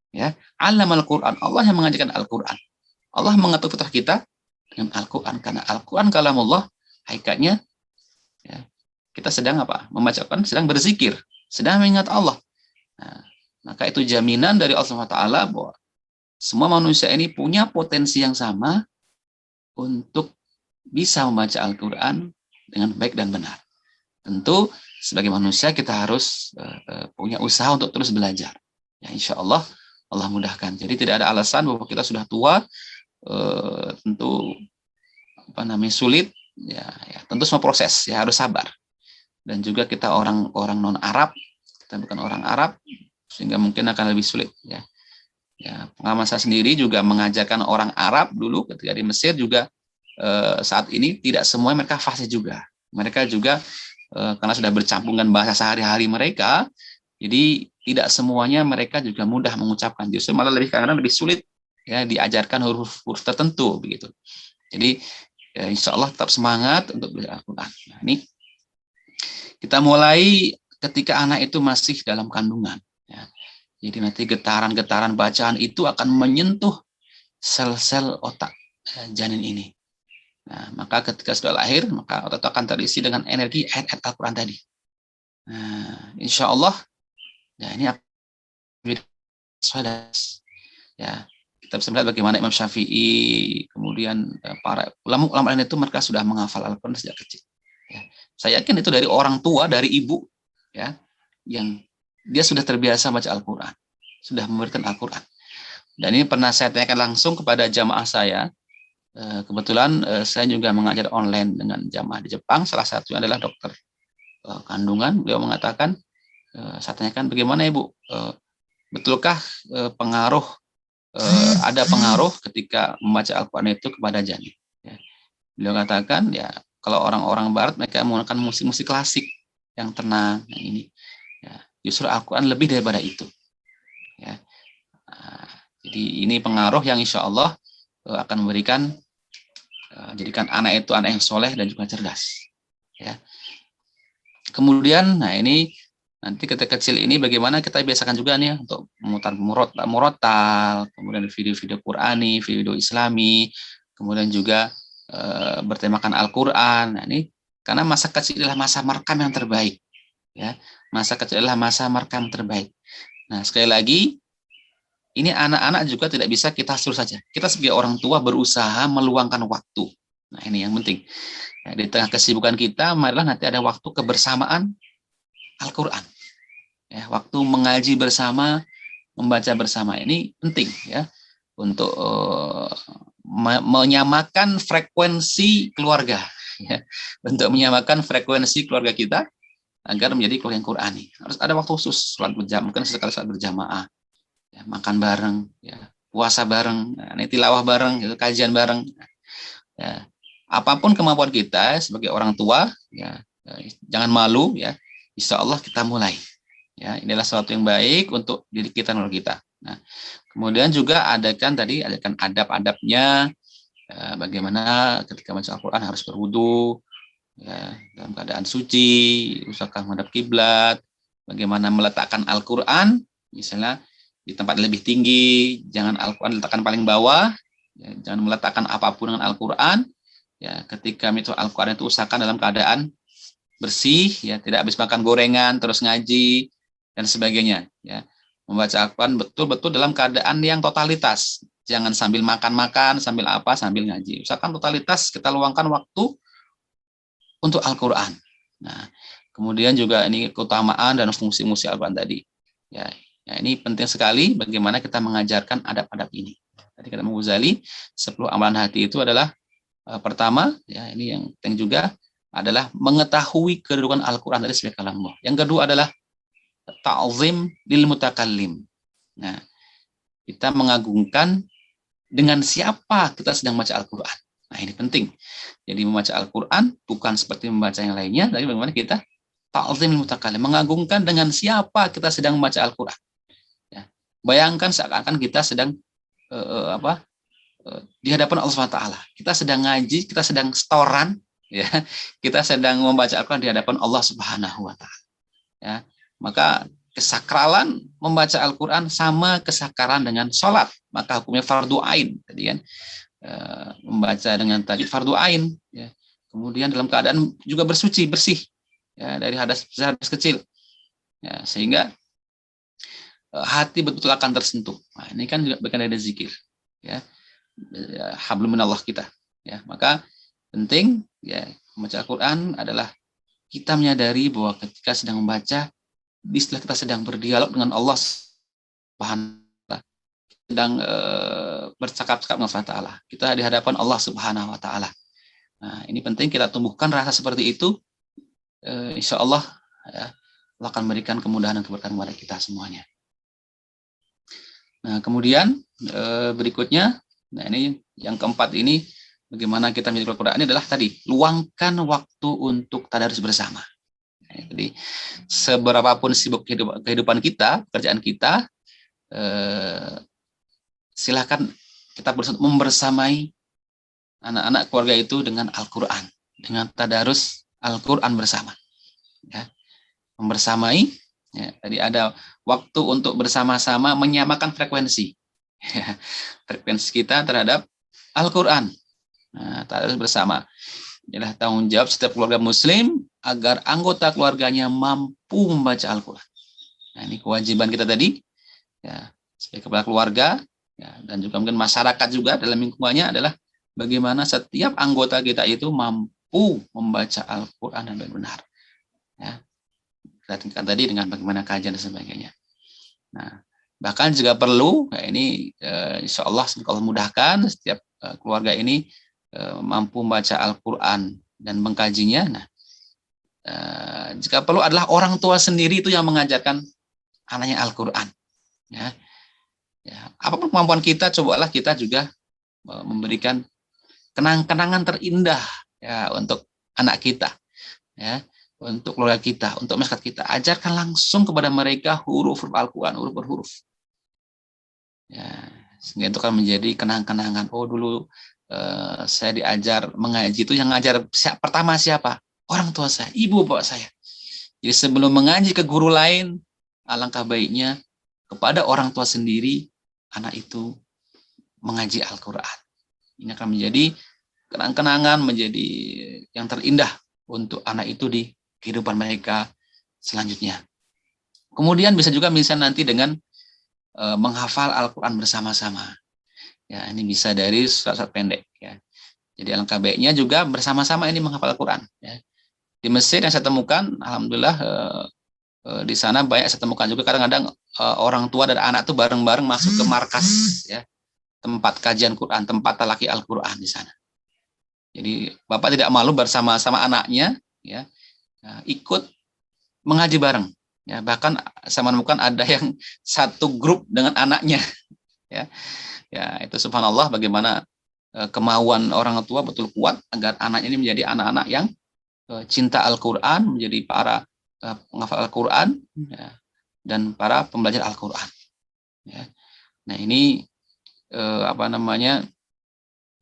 Speaker 1: Ya, alamal Quran, Allah yang mengajarkan Al-Quran. Allah mengetuk fitrah kita dengan Al-Quran, karena Al-Quran kalamullah, hakikatnya, ya, kita sedang apa? Membacakan, sedang berzikir, sedang mengingat Allah. Nah, maka itu jaminan dari Allah SWT bahwa semua manusia ini punya potensi yang sama untuk bisa membaca Al-Quran dengan baik dan benar. Tentu sebagai manusia kita harus punya usaha untuk terus belajar. Ya, insya Allah Allah mudahkan. Jadi tidak ada alasan bahwa kita sudah tua, tentu sulit. Ya, tentu semua proses, ya harus sabar. Dan juga kita orang non Arab, kita bukan orang Arab, sehingga mungkin akan lebih sulit. Ya, pengalaman saya sendiri juga mengajarkan orang Arab dulu ketika di Mesir juga saat ini tidak semua mereka fasih juga. Mereka juga karena sudah bercampur dengan bahasa sehari-hari mereka, jadi tidak semuanya mereka juga mudah mengucapkan. Justru malah kadang lebih sulit, ya, diajarkan huruf-huruf tertentu begitu. Jadi ya, insya Allah tetap semangat untuk belajar Al-Quran. Nah, ini kita mulai ketika anak itu masih dalam kandungan. Ya. Jadi nanti getaran-getaran bacaan itu akan menyentuh sel-sel otak janin ini. Nah, maka ketika sudah lahir, maka otak akan terisi dengan energi ayat-ayat Al-Quran tadi. Nah, insya Allah, ya ini ya kita bisa melihat bagaimana Imam Syafi'i, kemudian para ulama lain itu mereka sudah menghafal Al-Quran sejak kecil. Ya. Saya yakin itu dari orang tua, dari ibu, ya, yang dia sudah terbiasa baca Al-Quran, sudah memberikan Al-Quran. Dan ini pernah saya tanyakan langsung kepada jamaah saya. Kebetulan saya juga mengajar online dengan jamaah di Jepang. Salah satunya adalah dokter kandungan. Beliau mengatakan, saya tanyakan bagaimana Ibu, betulkah ada pengaruh ketika membaca Al-Quran itu kepada janin? Ya. Beliau katakan, ya kalau orang-orang Barat mereka menggunakan musik-musik klasik yang tenang, yang ini. Ya, justru Al-Quran lebih daripada itu. Ya. Jadi ini pengaruh yang insya Allah akan memberikan jadikan anak itu anak yang soleh dan juga cerdas. Ya. Kemudian, nah ini nanti ketika kecil ini bagaimana kita biasakan juga nih untuk memutar murotal, kemudian video-video Qurani, video Islami, kemudian juga bertemakan Al-Quran. Nah ini karena masa kecil adalah masa merekam yang terbaik, ya. Masa kecil adalah masa merekam terbaik. Nah sekali lagi, ini anak-anak juga tidak bisa kita suruh saja. Kita sebagai orang tua berusaha meluangkan waktu. Nah ini yang penting. Ya, di tengah kesibukan kita, marilah nanti ada waktu kebersamaan Al-Quran. Ya, waktu mengaji bersama, membaca bersama ini penting ya untuk menyamakan frekuensi keluarga. Ya, untuk menyamakan frekuensi keluarga kita agar menjadi keluarga yang Qurani. Harus ada waktu khusus, sholat berjamaah, mungkin sesekali sholat berjamaah, ya, makan bareng, ya, puasa bareng, nah, tilawah bareng, gitu, kajian bareng. Ya, apapun kemampuan kita sebagai orang tua, ya, jangan malu, ya. Insya Allah kita mulai. Ya, inilah sesuatu yang baik untuk diri kita dan kita. Nah, kemudian juga adakan adab-adabnya, bagaimana ketika baca Al-Quran harus berwudu, ya, dalam keadaan suci, usahakan menghadap kiblat, bagaimana meletakkan Al-Quran, misalnya di tempat lebih tinggi, jangan Al-Quran letakkan paling bawah, ya, jangan meletakkan apapun dengan Al-Quran, ya, ketika itu Al-Quran itu usahakan dalam keadaan bersih, ya, tidak habis makan gorengan terus ngaji dan sebagainya, ya. Membaca Al-Quran betul-betul dalam keadaan yang totalitas, jangan sambil makan-makan, sambil apa, sambil ngaji. Usahakan totalitas kita luangkan waktu untuk Al-Quran. Nah, kemudian juga ini keutamaan dan fungsi-fungsi Al-Quran tadi. Ya, ini penting sekali bagaimana kita mengajarkan adab-adab ini. Tadi kata Imam Ghazali, 10 amalan hati itu adalah pertama, ya ini yang penting juga adalah mengetahui kedudukan Al-Quran dari sebagai kalamullah. Yang kedua adalah ta'zim lil mutakallim. Nah, kita mengagungkan dengan siapa kita sedang baca Al-Quran. Nah, ini penting. Jadi membaca Al-Quran bukan seperti membaca yang lainnya, tapi bagaimana kita ta'zim lil mutakallim, mengagungkan dengan siapa kita sedang membaca Al-Quran. Ya. Bayangkan seakan-akan kita sedang di hadapan Allah SWT. Kita sedang ngaji, kita sedang setoran, ya, kita sedang membaca Al-Quran di hadapan Allah Subhanahu wa Ta'ala. Ya, maka kesakralan membaca Al-Quran sama kesakralan dengan sholat, maka hukumnya fardu ain. Tadi kan membaca dengan tajwid fardu ain. Ya. Kemudian dalam keadaan juga bersuci, bersih, ya, dari hadas besar, hadas kecil. Ya, sehingga hati betul-betul akan tersentuh. Nah, ini kan juga bagian dari zikir. Ya. Hablum minallah kita, ya. Maka penting, ya, membaca Al-Quran adalah kita menyadari bahwa ketika sedang membaca, istilah kita sedang berdialog dengan Allah Subhanahu wa Ta'ala, sedang bercakap-cakap dengan Allah Ta'ala. Kita di hadapan Allah Subhanahu wa Ta'ala. Nah, ini penting kita tumbuhkan rasa seperti itu. Insya Allah, ya, Allah akan memberikan kemudahan dan keberkahan kepada kita semuanya. Nah, kemudian berikutnya, nah ini yang keempat ini, bagaimana kita menjadi Al-Quran ini adalah tadi, luangkan waktu untuk tadarus bersama. Nah, jadi seberapapun sibuk kehidupan kita, pekerjaan kita, silakan kita membersamai anak-anak keluarga itu dengan Al-Quran, dengan tadarus Al-Quran bersama. Ya. Membersamai, ya, tadi ada waktu untuk bersama-sama menyamakan frekuensi. Ya, frekuensi kita terhadap Al-Quran. Nah, tadarus bersama. Inilah tanggung jawab setiap keluarga muslim agar anggota keluarganya mampu membaca Al-Quran. Nah, ini kewajiban kita tadi, ya, sebagai kepala keluarga, ya, dan juga mungkin masyarakat juga dalam lingkungannya adalah bagaimana setiap anggota kita itu mampu membaca Al-Quran dengan benar. Ya, kita tingkat tadi dengan bagaimana kajian dan sebagainya. Nah, bahkan juga perlu, ya, ini insya Allah mudahkan setiap keluarga ini mampu membaca Al-Quran dan mengkajinya. Nah, jika perlu adalah orang tua sendiri itu yang mengajarkan anaknya Al-Quran. Ya. Ya, apapun kemampuan kita, cobalah kita juga memberikan kenang-kenangan terindah, ya, untuk anak kita, ya, untuk keluarga kita, untuk masyarakat kita. Ajarkan langsung kepada mereka huruf Al-Quran, huruf per huruf. Ya, Sehingga itu kan menjadi kenang-kenangan. Oh dulu saya diajar mengaji, itu yang ngajar pertama siapa? Orang tua saya, ibu bapak saya. Jadi sebelum mengaji ke guru lain, alangkah baiknya kepada orang tua sendiri, anak itu mengaji Al-Quran. Ini akan menjadi kenang-kenangan, menjadi yang terindah untuk anak itu di kehidupan mereka selanjutnya. Kemudian bisa juga misalnya nanti dengan menghafal Al-Quran bersama-sama. Ya, ini bisa dari surat-surat pendek. Ya. Jadi alangkah baiknya juga bersama-sama ini menghafal Al-Quran. Ya. Di Mesir yang saya temukan, alhamdulillah di sana banyak saya temukan juga kadang-kadang orang tua dan anak tuh bareng-bareng masuk ke markas, ya, tempat kajian Quran, tempat talaki Al-Quran di sana. Jadi bapak tidak malu bersama-sama anaknya, ya, ikut mengaji bareng. Ya, bahkan saya menemukan ada yang satu grup dengan anaknya. Ya, ya itu subhanallah bagaimana kemauan orang tua betul kuat agar anaknya ini menjadi anak-anak yang cinta Al-Quran, menjadi para penghafal Al-Quran, ya, dan para pembelajar Al-Quran. Ya. Nah ini apa namanya?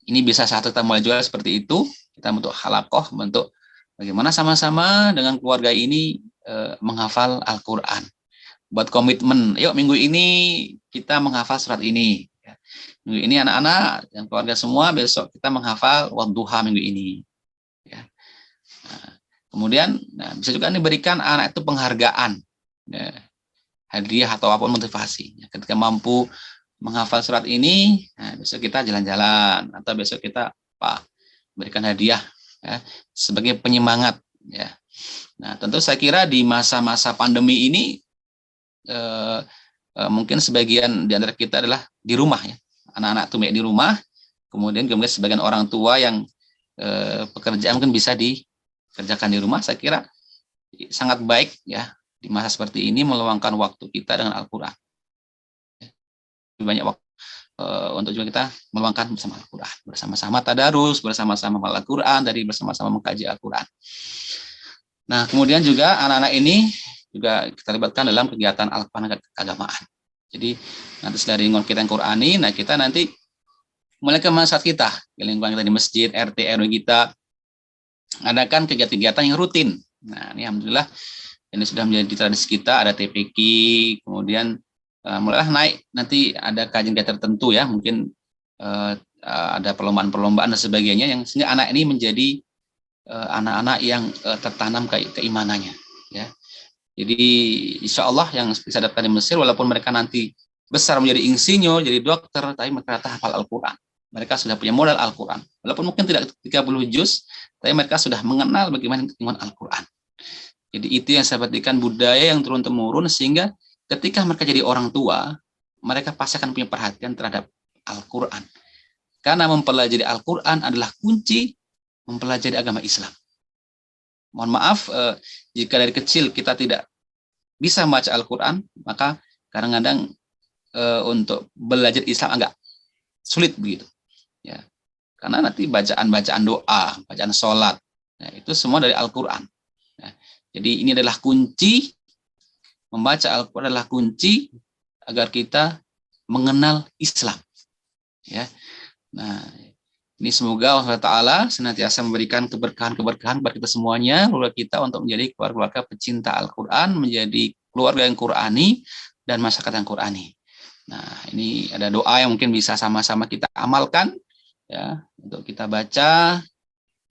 Speaker 1: Ini bisa satu kita mulai juga seperti itu. Kita bentuk halakoh, bentuk bagaimana sama-sama dengan keluarga ini menghafal Al-Quran. Buat komitmen, yuk minggu ini kita menghafal surat ini. Minggu ini anak-anak dan keluarga semua besok kita menghafal Wadduha minggu ini. Ya. Nah, kemudian bisa juga diberikan anak itu penghargaan, ya, hadiah atau apapun motivasi. Ketika mampu menghafal surat ini, besok kita jalan-jalan atau besok kita berikan hadiah, ya, sebagai penyemangat. Ya. Nah tentu saya kira di masa-masa pandemi ini mungkin sebagian di antara kita adalah di rumah, ya, anak-anak tuh di rumah, kemudian sebagian orang tua yang pekerjaan mungkin bisa dikerjakan di rumah. Saya kira sangat baik, ya, di masa seperti ini meluangkan waktu kita dengan Al-Quran. Lebih banyak waktu untuk juga kita meluangkan bersama Al-Quran, bersama-sama tadarus, bersama-sama Al-Quran, dari bersama-sama mengkaji Al-Quran. Nah kemudian juga anak-anak ini juga kita libatkan dalam kegiatan Al-Quran keagamaan. Jadi nanti dari kita yang Qurani, nah kita nanti mulai ke masyarakat kita, lingkungan kita di masjid, RT, RW kita, adakan kegiatan-kegiatan yang rutin. Nah ini alhamdulillah ini sudah menjadi tradisi kita, ada TPQ, kemudian mulailah naik, nanti ada kajian tertentu, ya, mungkin ada perlombaan-perlombaan dan sebagainya, yang sehingga anak ini menjadi anak-anak yang tertanam keimanannya, ya. Jadi insya Allah yang bisa datang di Mesir, walaupun mereka nanti besar menjadi insinyur, jadi dokter, tapi mereka hafal Al-Quran. Mereka sudah punya modal Al-Quran. Walaupun mungkin tidak 30 juz, tapi mereka sudah mengenal bagaimana ketinggian Al-Quran. Jadi itu yang saya perhatikan, budaya yang turun-temurun, sehingga ketika mereka jadi orang tua, mereka pasti akan punya perhatian terhadap Al-Quran. Karena mempelajari Al-Quran adalah kunci mempelajari agama Islam. Mohon maaf, jika dari kecil kita tidak bisa membaca Al-Quran, maka kadang-kadang untuk belajar Islam agak sulit begitu. Ya. Karena nanti bacaan-bacaan doa, bacaan sholat, nah, itu semua dari Al-Quran. Nah, jadi ini adalah kunci, membaca Al-Quran adalah kunci agar kita mengenal Islam. Ya. Nah, ini semoga Allah Ta'ala senantiasa memberikan keberkahan-keberkahan kepada kita semuanya, keluarga kita, untuk menjadi keluarga pecinta Al-Quran, menjadi keluarga yang Qurani, dan masyarakat yang Qurani. Nah, ini ada doa yang mungkin bisa sama-sama kita amalkan, ya, untuk kita baca,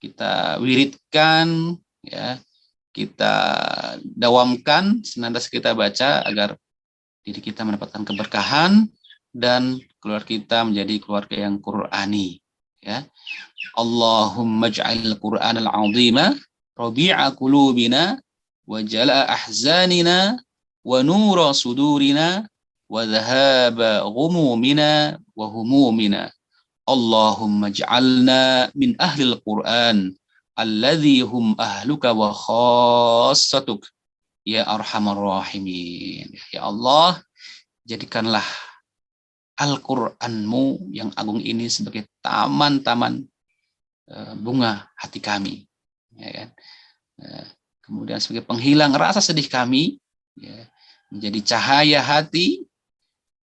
Speaker 1: kita wiridkan, ya, kita dawamkan, senantiasa kita baca agar diri kita mendapatkan keberkahan dan keluarga kita menjadi keluarga yang Qurani. Ya. Allahumma ij'al Qur'an al-'azima rabi'a qulubina wa jala'a ahzanina wa nura sudurina wa dhahaba ghumumina wa humumina. Allahumma ij'alna min ahli al-Qur'an alladhi hum ahluka wa khassatuk ya arhamar rahimin. Ya Allah, jadikanlah Al-Qur'anmu yang agung ini sebagai taman-taman bunga hati kami, ya kan? Kemudian sebagai penghilang rasa sedih kami, ya, menjadi cahaya hati,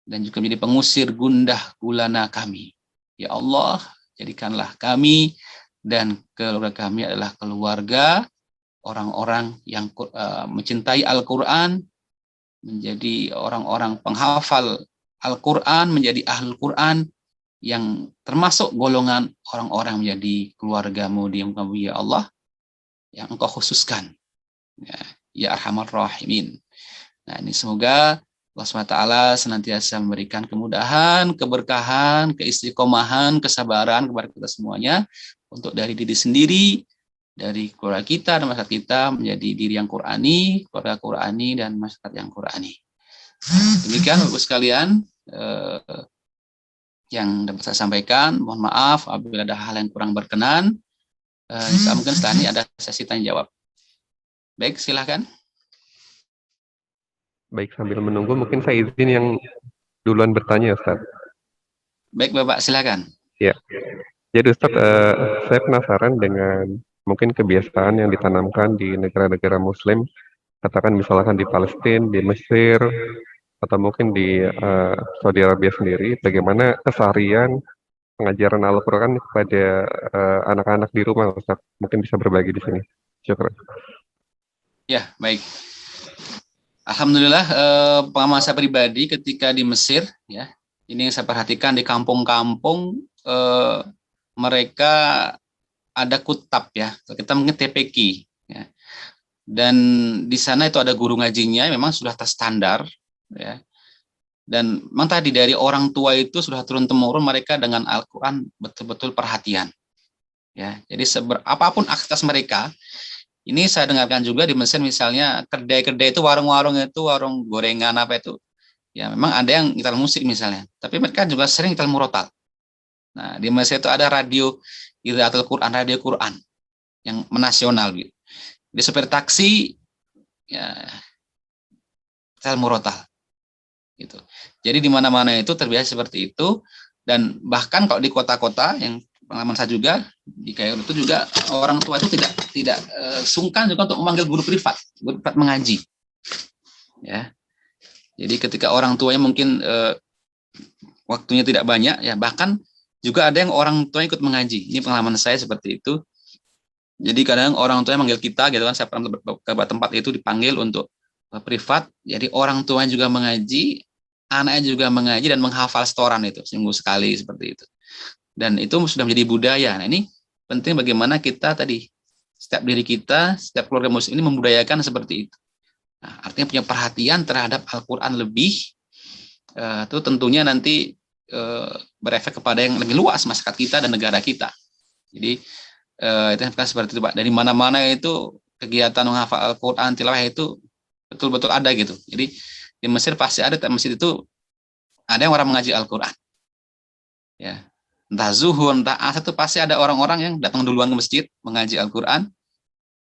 Speaker 1: dan juga menjadi pengusir gundah gulana kami. Ya Allah, jadikanlah kami dan keluarga kami adalah keluarga orang-orang yang mencintai Al-Quran, menjadi orang-orang penghafal Al-Quran, menjadi ahli Quran, yang termasuk golongan orang-orang menjadi keluargamu di muka bumi, ya Allah, yang engkau khususkan. Ya Arhamar Rahimin. Nah, ini semoga Allah SWT senantiasa memberikan kemudahan, keberkahan, keistiqomahan, kesabaran kepada kita semuanya, untuk dari diri sendiri, dari keluarga kita dan masyarakat kita menjadi diri yang Qurani, keluarga Qurani, dan masyarakat yang Qurani. Demikian Bapak sekalian yang dapat saya sampaikan. Mohon maaf apabila ada hal yang kurang berkenan. Mungkin setelah ini ada sesi tanya jawab. Baik, silakan.
Speaker 2: Baik, sambil menunggu mungkin saya izin yang duluan bertanya, Ustaz.
Speaker 1: Baik, Bapak, silakan.
Speaker 2: Ya. Jadi Ustaz, saya penasaran dengan mungkin kebiasaan yang ditanamkan di negara-negara Muslim, katakan misalkan di Palestina, di Mesir, atau mungkin di Saudi Arabia sendiri, bagaimana keseharian pengajaran Al-Quran kepada anak-anak di rumah, Ustaz? Mungkin bisa berbagi di sini. Syukur.
Speaker 1: Ya, baik. Alhamdulillah, pengalaman saya pribadi ketika di Mesir, ya, ini yang saya perhatikan di kampung-kampung, mereka ada kutab, ya, kita mungkin TPQ, ya, dan di sana itu ada guru ngajinya, memang sudah terstandar, ya, dan memang tadi dari orang tua itu sudah turun temurun mereka dengan Al-Quran betul-betul perhatian, ya, jadi apapun aktivitas mereka. Ini saya dengarkan juga di Mesir, misalnya kedai-kedai itu, warung-warung itu, warung gorengan apa itu, ya memang ada yang nyetel musik misalnya, tapi mereka juga sering nyetel murotal. Nah, di Mesir itu ada radio Idaatul Quran, radio Quran yang menasional gitu. Di sopir taksi ya nyetel murotal gitu. Jadi di mana-mana itu terbiasa seperti itu, dan bahkan kalau di kota-kota yang pengalaman saya juga di Kairo itu juga orang tua itu tidak sungkan juga untuk memanggil guru privat mengaji, ya. Jadi ketika orang tuanya mungkin waktunya tidak banyak, ya, bahkan juga ada yang orang tua ikut mengaji. Ini pengalaman saya seperti itu. Jadi kadang orang tua manggil kita gitu kan, saya pernah ke tempat itu dipanggil untuk privat, jadi orang tuanya juga mengaji, anaknya juga mengaji dan menghafal setoran itu seminggu sekali seperti itu. Dan itu sudah menjadi budaya. Nah, ini penting bagaimana kita tadi, setiap diri kita, setiap keluarga muslim ini membudayakan seperti itu. Nah, artinya punya perhatian terhadap Al-Quran lebih, itu tentunya nanti berefek kepada yang lebih luas masyarakat kita dan negara kita. Jadi itu seperti itu, Pak. Dari mana-mana itu kegiatan menghafal Al-Quran, tilawah itu betul-betul ada gitu. Jadi di Mesir pasti ada, di masjid itu ada yang orang mengaji Al-Quran. Ya. Entah zuhur, entah asar, itu pasti ada orang-orang yang datang duluan ke masjid mengaji Al-Quran,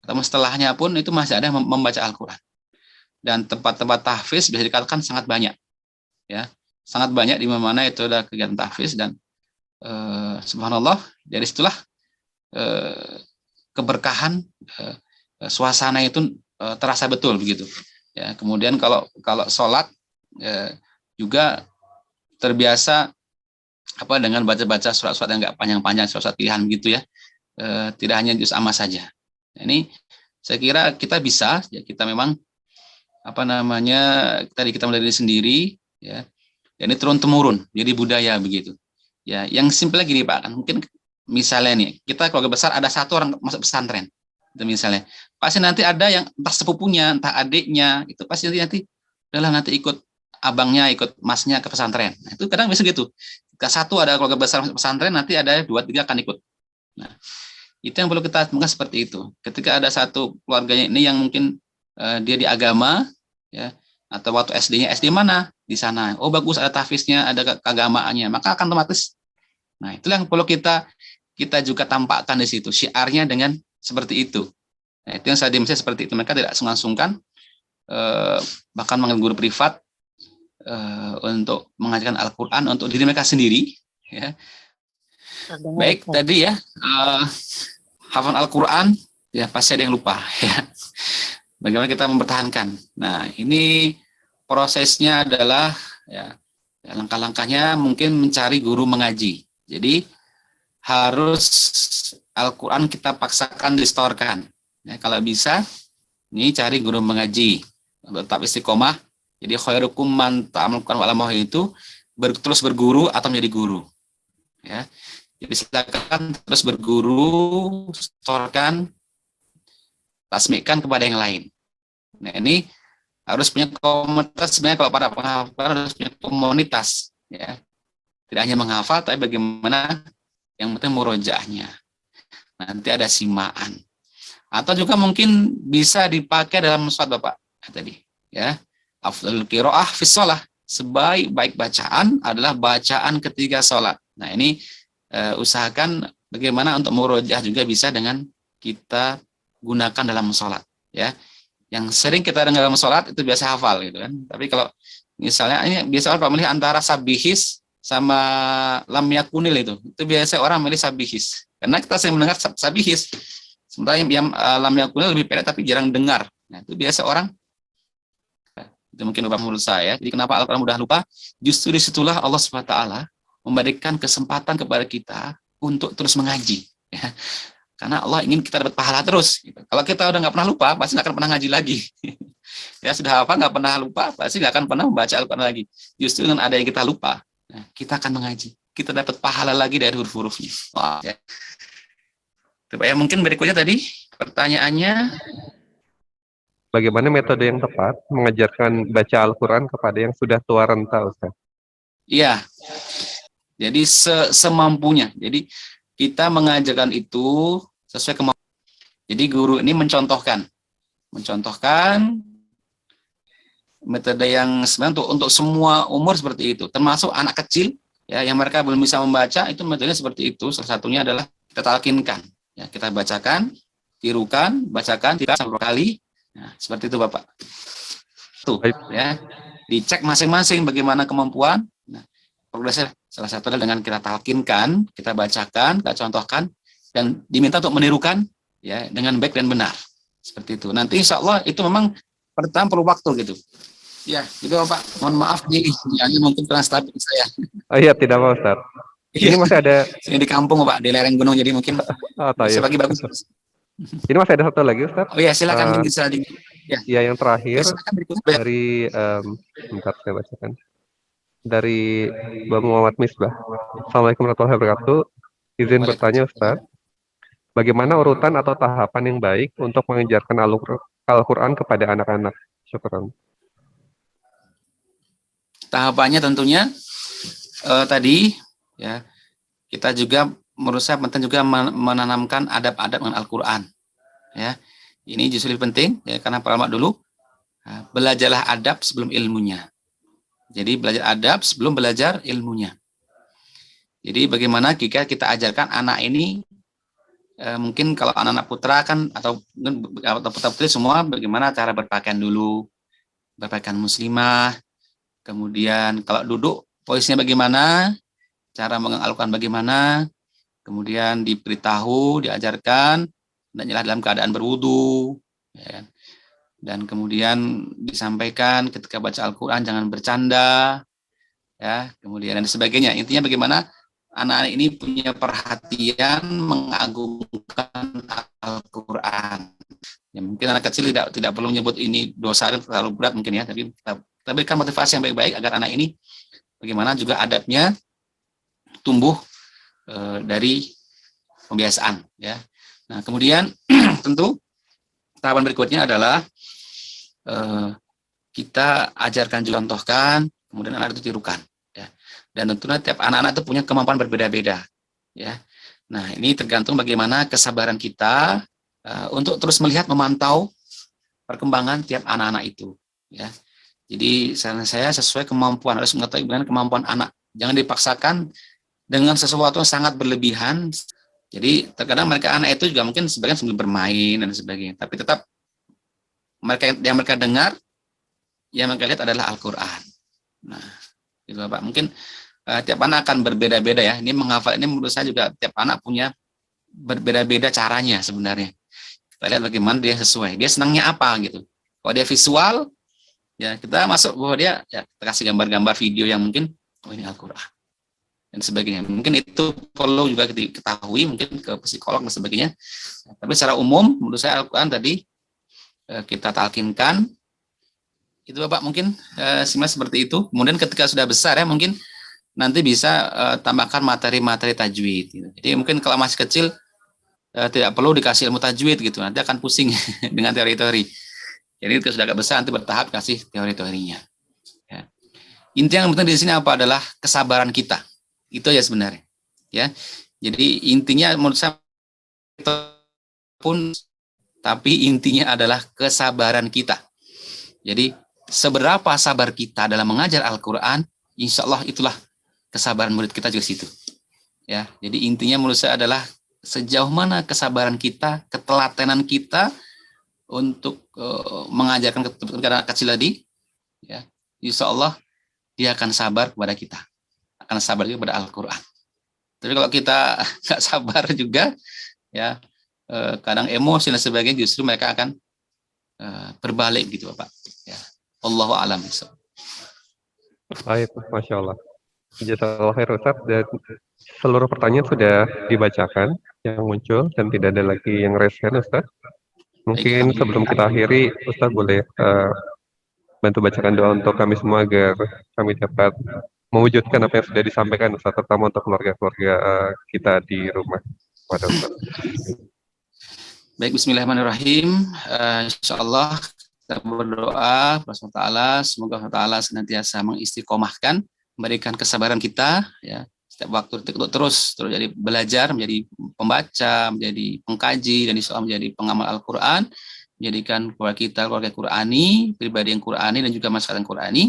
Speaker 1: atau setelahnya pun itu masih ada yang membaca Al-Quran. Dan tempat-tempat tahfiz bisa dikatakan sangat banyak, ya, sangat banyak di mana itu ada kegiatan tahfiz, dan subhanallah, dari situlah keberkahan, suasana itu terasa betul begitu. Ya, kemudian kalau sholat juga terbiasa dengan baca-baca surat-surat yang nggak panjang-panjang, surat-surat pilihan begitu, ya, tidak hanya juz amma saja. Nah, ini saya kira kita bisa, ya, kita memang tadi kita mulai dari sendiri, ya, dan ini turun temurun jadi budaya begitu, ya. Yang simpel gini, Pak, kan mungkin misalnya nih, kita keluarga besar ada satu orang masuk pesantren, itu misalnya, pasti nanti ada yang entah sepupunya, entah adiknya, itu pasti nanti nanti ikut abangnya, ikut masnya ke pesantren. Nah, itu kadang bisa gitu. Ketika satu ada keluarga besar masuk pesantren, nanti ada 2-3 akan ikut. Nah, itu yang perlu kita temukan seperti itu. Ketika ada satu keluarganya ini yang mungkin dia di agama, ya, atau waktu SD-nya, SD mana? Di sana. Oh, bagus, ada tahfiznya, ada keagamaannya, maka akan otomatis. Nah, itulah yang perlu kita juga tampakkan di situ, syiarnya dengan seperti itu. Nah, itu yang saya dimana seperti itu. Mereka tidak sungkan-sungkan, bahkan manggil guru privat untuk mengajarkan Al-Quran untuk diri mereka sendiri, ya. Baik, tadi ya, hafal Al-Quran, ya, pasti ada yang lupa, ya. Bagaimana kita mempertahankan. Nah, ini prosesnya adalah, ya, Ya, langkah-langkahnya mungkin mencari guru mengaji. Jadi harus Al-Quran kita paksakan distorkan. Ya, kalau bisa, ini cari guru mengaji, tetap istiqomah. Jadi khairukum man ta'amul Quran wa'alamahu itu terus berguru atau menjadi guru. Ya, jadi silakan terus berguru, setorkan, tasmikkan kepada yang lain. Nah ini harus punya komunitas, sebenarnya kalau para penghafal harus punya komunitas, ya. Tidak hanya menghafal, tapi bagaimana yang penting murojaahnya. Nanti ada simaan. Atau juga mungkin bisa dipakai dalam sholat Bapak tadi, ya. Afdhalul qiraah fi shalah, sebaik-baik bacaan adalah bacaan ketika sholat. Nah ini usahakan bagaimana untuk murojaah juga bisa dengan kita gunakan dalam sholat, ya. Yang sering kita dengar dalam sholat itu biasa hafal gitu kan. Tapi kalau misalnya ini biasa orang memilih antara sabihis sama lam yakunil itu biasa orang memilih sabihis. Karena kita sering mendengar sabihis. Sementara yang lam yakunil lebih pendek tapi jarang dengar. Nah, itu biasa orang, itu mungkin lupa menurut saya. Jadi kenapa Al-Quran mudah lupa? Justru disitulah Allah SWT memberikan kesempatan kepada kita untuk terus mengaji. Ya. Karena Allah ingin kita dapat pahala terus. Gitu. Kalau kita udah nggak pernah lupa, pasti nggak akan pernah ngaji lagi. Ya sudah apa nggak pernah lupa, pasti nggak akan pernah membaca Al-Quran lagi. Justru dengan ada yang kita lupa, nah, kita akan mengaji. Kita dapat pahala lagi dari huruf-hurufnya. Wah, ya. Coba ya mungkin berikutnya tadi pertanyaannya.
Speaker 2: Bagaimana metode yang tepat mengajarkan baca Al-Quran kepada yang sudah tua renta, Ustaz?
Speaker 1: Iya, jadi semampunya. Jadi kita mengajarkan itu sesuai kemampuan. Jadi guru ini mencontohkan metode yang sebenarnya untuk semua umur seperti itu, termasuk anak kecil ya yang mereka belum bisa membaca, itu metodenya seperti itu. Salah satunya adalah kita talkinkan, ya, kita bacakan, tirukan, bacakan, tirukan sampai kali. Nah, seperti itu Bapak. Tuh, ya. Dicek masing-masing bagaimana kemampuan. Nah, progresnya salah satu adalah dengan kita talkinkan, kita bacakan, kita contohkan, dan diminta untuk menirukan ya dengan baik dan benar. Seperti itu. Nanti insya Allah itu memang pertama perlu waktu gitu. Ya, juga Bapak, mohon maaf nih, ini mungkin kurang stabil saya.
Speaker 2: Oh iya, tidak apa Ustaz. Ini masih ada.
Speaker 1: Sini di kampung Pak, di lereng gunung, jadi mungkin bisa bagi bagus.
Speaker 2: Ini masih ada satu lagi Ustaz.
Speaker 1: Oh iya, silakan
Speaker 2: ya. Ya, yang terakhir dari bentar saya bacakan. Dari Bapak Muhammad Misbah. Assalamualaikum warahmatullahi wabarakatuh. Izin bertanya Ustaz, bagaimana urutan atau tahapan yang baik untuk mengajarkan Al-Quran kepada anak-anak? Syukran.
Speaker 1: Tahapannya tentunya tadi ya kita juga menurut saya penting juga menanamkan adab-adab dengan Al-Quran. Ya, ini justru lebih penting ya, karena para ulama dulu belajarlah adab sebelum ilmunya. Jadi belajar adab sebelum belajar ilmunya. Jadi bagaimana jika kita ajarkan anak ini mungkin kalau anak-anak putra kan atau putra-putri semua bagaimana cara berpakaian dulu, berpakaian muslimah. Kemudian kalau duduk posisinya bagaimana, cara mengalquran bagaimana, kemudian diberitahu, diajarkan, hendaknya dalam keadaan berwudu, ya. Dan kemudian disampaikan ketika baca Al-Quran jangan bercanda, ya, kemudian dan sebagainya. Intinya bagaimana anak-anak ini punya perhatian mengagungkan Al-Quran. Ya, mungkin anak kecil tidak perlu menyebut ini dosa terlalu berat mungkin ya, tapi kita berikan motivasi yang baik-baik agar anak ini bagaimana juga adabnya tumbuh dari pembiasaan ya. Nah, kemudian tentu tahapan berikutnya adalah kita ajarkan juga contohkan, kemudian anak itu tirukan ya. Dan tentunya tiap anak-anak itu punya kemampuan berbeda-beda ya. Nah, ini tergantung bagaimana kesabaran kita untuk terus melihat, memantau perkembangan tiap anak-anak itu ya. Jadi saran saya sesuai kemampuan, harus mengetahui bagaimana kemampuan anak. Jangan dipaksakan dengan sesuatu yang sangat berlebihan. Jadi terkadang anak itu juga mungkin sebagian sambil bermain dan sebagainya. Tapi tetap mereka dengar, yang mereka lihat adalah Al-Quran. Nah, itu Bapak. Mungkin tiap anak akan berbeda-beda ya. Ini menghafal ini menurut saya juga tiap anak punya berbeda-beda caranya sebenarnya. Kita lihat bagaimana dia sesuai. Dia senangnya apa gitu. Kalau dia visual, ya kita masuk bahwa dia ya, kita kasih gambar-gambar video yang mungkin Oh, ini Al-Quran dan sebagainya. Mungkin itu perlu juga diketahui, mungkin ke psikolog dan sebagainya. Tapi secara umum, menurut saya Al-Quran tadi kita talkinkan, itu Bapak mungkin seperti itu. Kemudian ketika sudah besar ya, mungkin nanti bisa tambahkan materi-materi tajwid. Gitu. Jadi mungkin kalau masih kecil tidak perlu dikasih ilmu tajwid gitu, nanti akan pusing dengan teori-teori. Jadi ketika sudah agak besar nanti bertahap kasih teori-teorinya. Ya. Intinya yang penting di sini apa adalah kesabaran kita. Itu aja sebenarnya. Ya. Jadi intinya menurut saya pun, tapi intinya adalah kesabaran kita. Jadi seberapa sabar kita dalam mengajar Al-Quran, insya Allah itulah kesabaran murid kita juga situ. Ya, jadi intinya menurut saya adalah sejauh mana kesabaran kita, ketelatenan kita untuk mengajarkan kepada kecil tadi, ya, insya Allah dia akan sabar kepada kita, akan sabar juga kepada Al-Quran. Tapi kalau kita nggak sabar juga, ya kadang emosi dan sebagainya, justru mereka akan berbalik gitu, Bapak. Ya. Allahu a'lam.
Speaker 2: Baik, Masya Allah. Jazakallah khair Ustaz, dan seluruh pertanyaan sudah dibacakan yang muncul dan tidak ada lagi yang resen Ustaz. Mungkin sebelum kita akhiri, Ustaz boleh bantu bacakan doa untuk kami semua agar kami dapat mewujudkan apa yang sudah disampaikan Ustaz, terutama untuk keluarga-keluarga kita di rumah. Waduh, Ustaz.
Speaker 1: Baik, bismillahirrahmanirrahim. Insyaallah kita berdoa kepada Allah Ta'ala, semoga Allah Ta'ala senantiasa mengistiqomahkan, memberikan kesabaran kita, ya, setiap waktu untuk terus jadi belajar, menjadi pembaca, menjadi pengkaji, dan insya Allah menjadi pengamal Al-Quran, menjadikan keluarga kita keluarga Qurani, pribadi yang Qurani, dan juga masyarakat yang Qurani.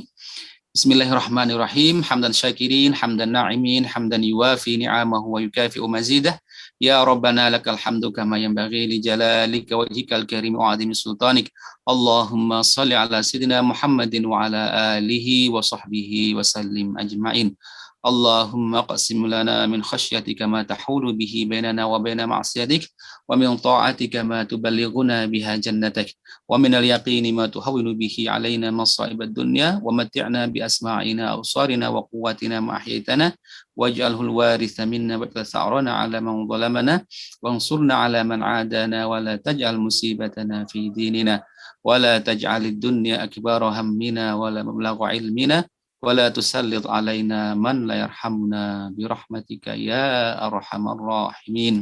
Speaker 1: Bismillahirrahmanirrahim. Hamdan syakirin, hamdan na'imin, hamdan yuwafi ni'amahu wa yukafi'u mazidah. Ya Rabbana lakal hamdu kama yanbaghi li jalalika wajhikal karim wa 'azimi sultanik. Allahumma shalli ala sayyidina Muhammadin wa ala alihi wa sahbihi wa sallim ajma'in. Allahumma qasim lana min khasyatika ma tahulu bihi bainana wa baina ma'siyatik, wa min ta'atika ma tuballighuna biha jannatak, wa min al-yaqini ma tuhawwinu bihi alaina masa'ib ad-dunya, wa mat'ina bi asma'ina awsarina wa quwwatina ma ahyaytana, waj'alhu al-waritha minna wa tha'rana 'ala man zalamana, wansurna 'ala man 'adana, wa la taj'al musibatana fi dinina, wa la taj'al ad-dunya akbara hammina wa la mablagha 'ilmina, ولا تسلط علينا من لا يرحمنا برحمتك يا أرحم الراحمين.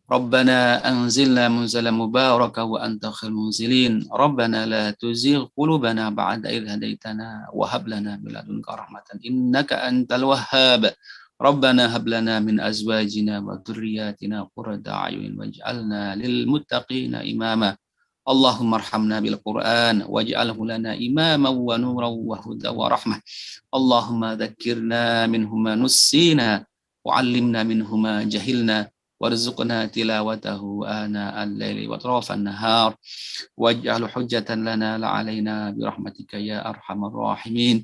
Speaker 1: ربنا أنزلنا منزلا مباركا وأنت خير المنزلين. ربنا لا تزغ قلوبنا بعد إذ هديتنا وهب لنا من لدنك رحمة إنك أنت الوهاب. ربنا هب لنا من أزواجنا وذرياتنا قرة أعين واجعلنا للمتقين إماما. Allahumma arhamna bil Qur'an waj'alhu lana imaman wa nuran wa hudan wa rahmah. Allahumma dhakkirna minhu ma nussina wa 'allimna minhu ma jahilna warzuqna tilawatahu ana al-laili wa atrafan nahar waj'alhu hujjatan lana la 'alaina bi rahmatika ya arhamar rahimin.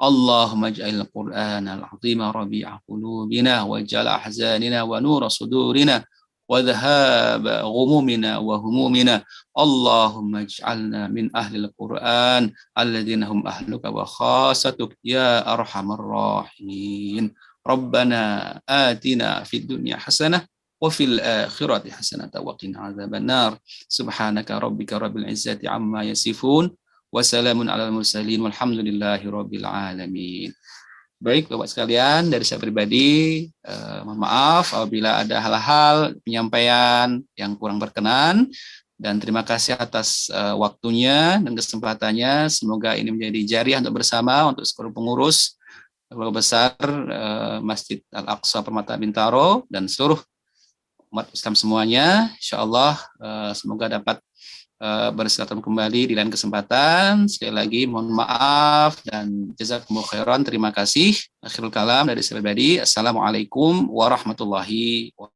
Speaker 1: Allahumma ij'al al-Qur'ana al-'azima rabi'a qulubina waj'al ahzanina wa nura sudurina وذهاب غمومنا وهمومنا. اللهم اجعلنا من أهل القرآن الذين هم أهلك وخاصتك يا أرحم الراحمين. ربنا آتنا في الدنيا حسنة وفي الآخرة حسنة وقنا عذاب النار. سبحانك ربك رب العزة عما يصفون وسلام على المرسلين والحمد لله رب العالمين. Baik Bapak sekalian, dari saya pribadi mohon maaf apabila ada hal-hal penyampaian yang kurang berkenan, dan terima kasih atas waktunya dan kesempatannya. Semoga ini menjadi jariah untuk bersama untuk seluruh pengurus keluarga besar Masjid Al-Aqsa Permata Bintaro dan seluruh umat Islam semuanya. Insyaallah semoga dapat bersilaturahmi kembali di lain kesempatan. Sekali lagi mohon maaf dan jazakumullah khairan. Terima kasih. Akhirul kalam dari saya pribadi. Assalamualaikum warahmatullahi wabarakatuh.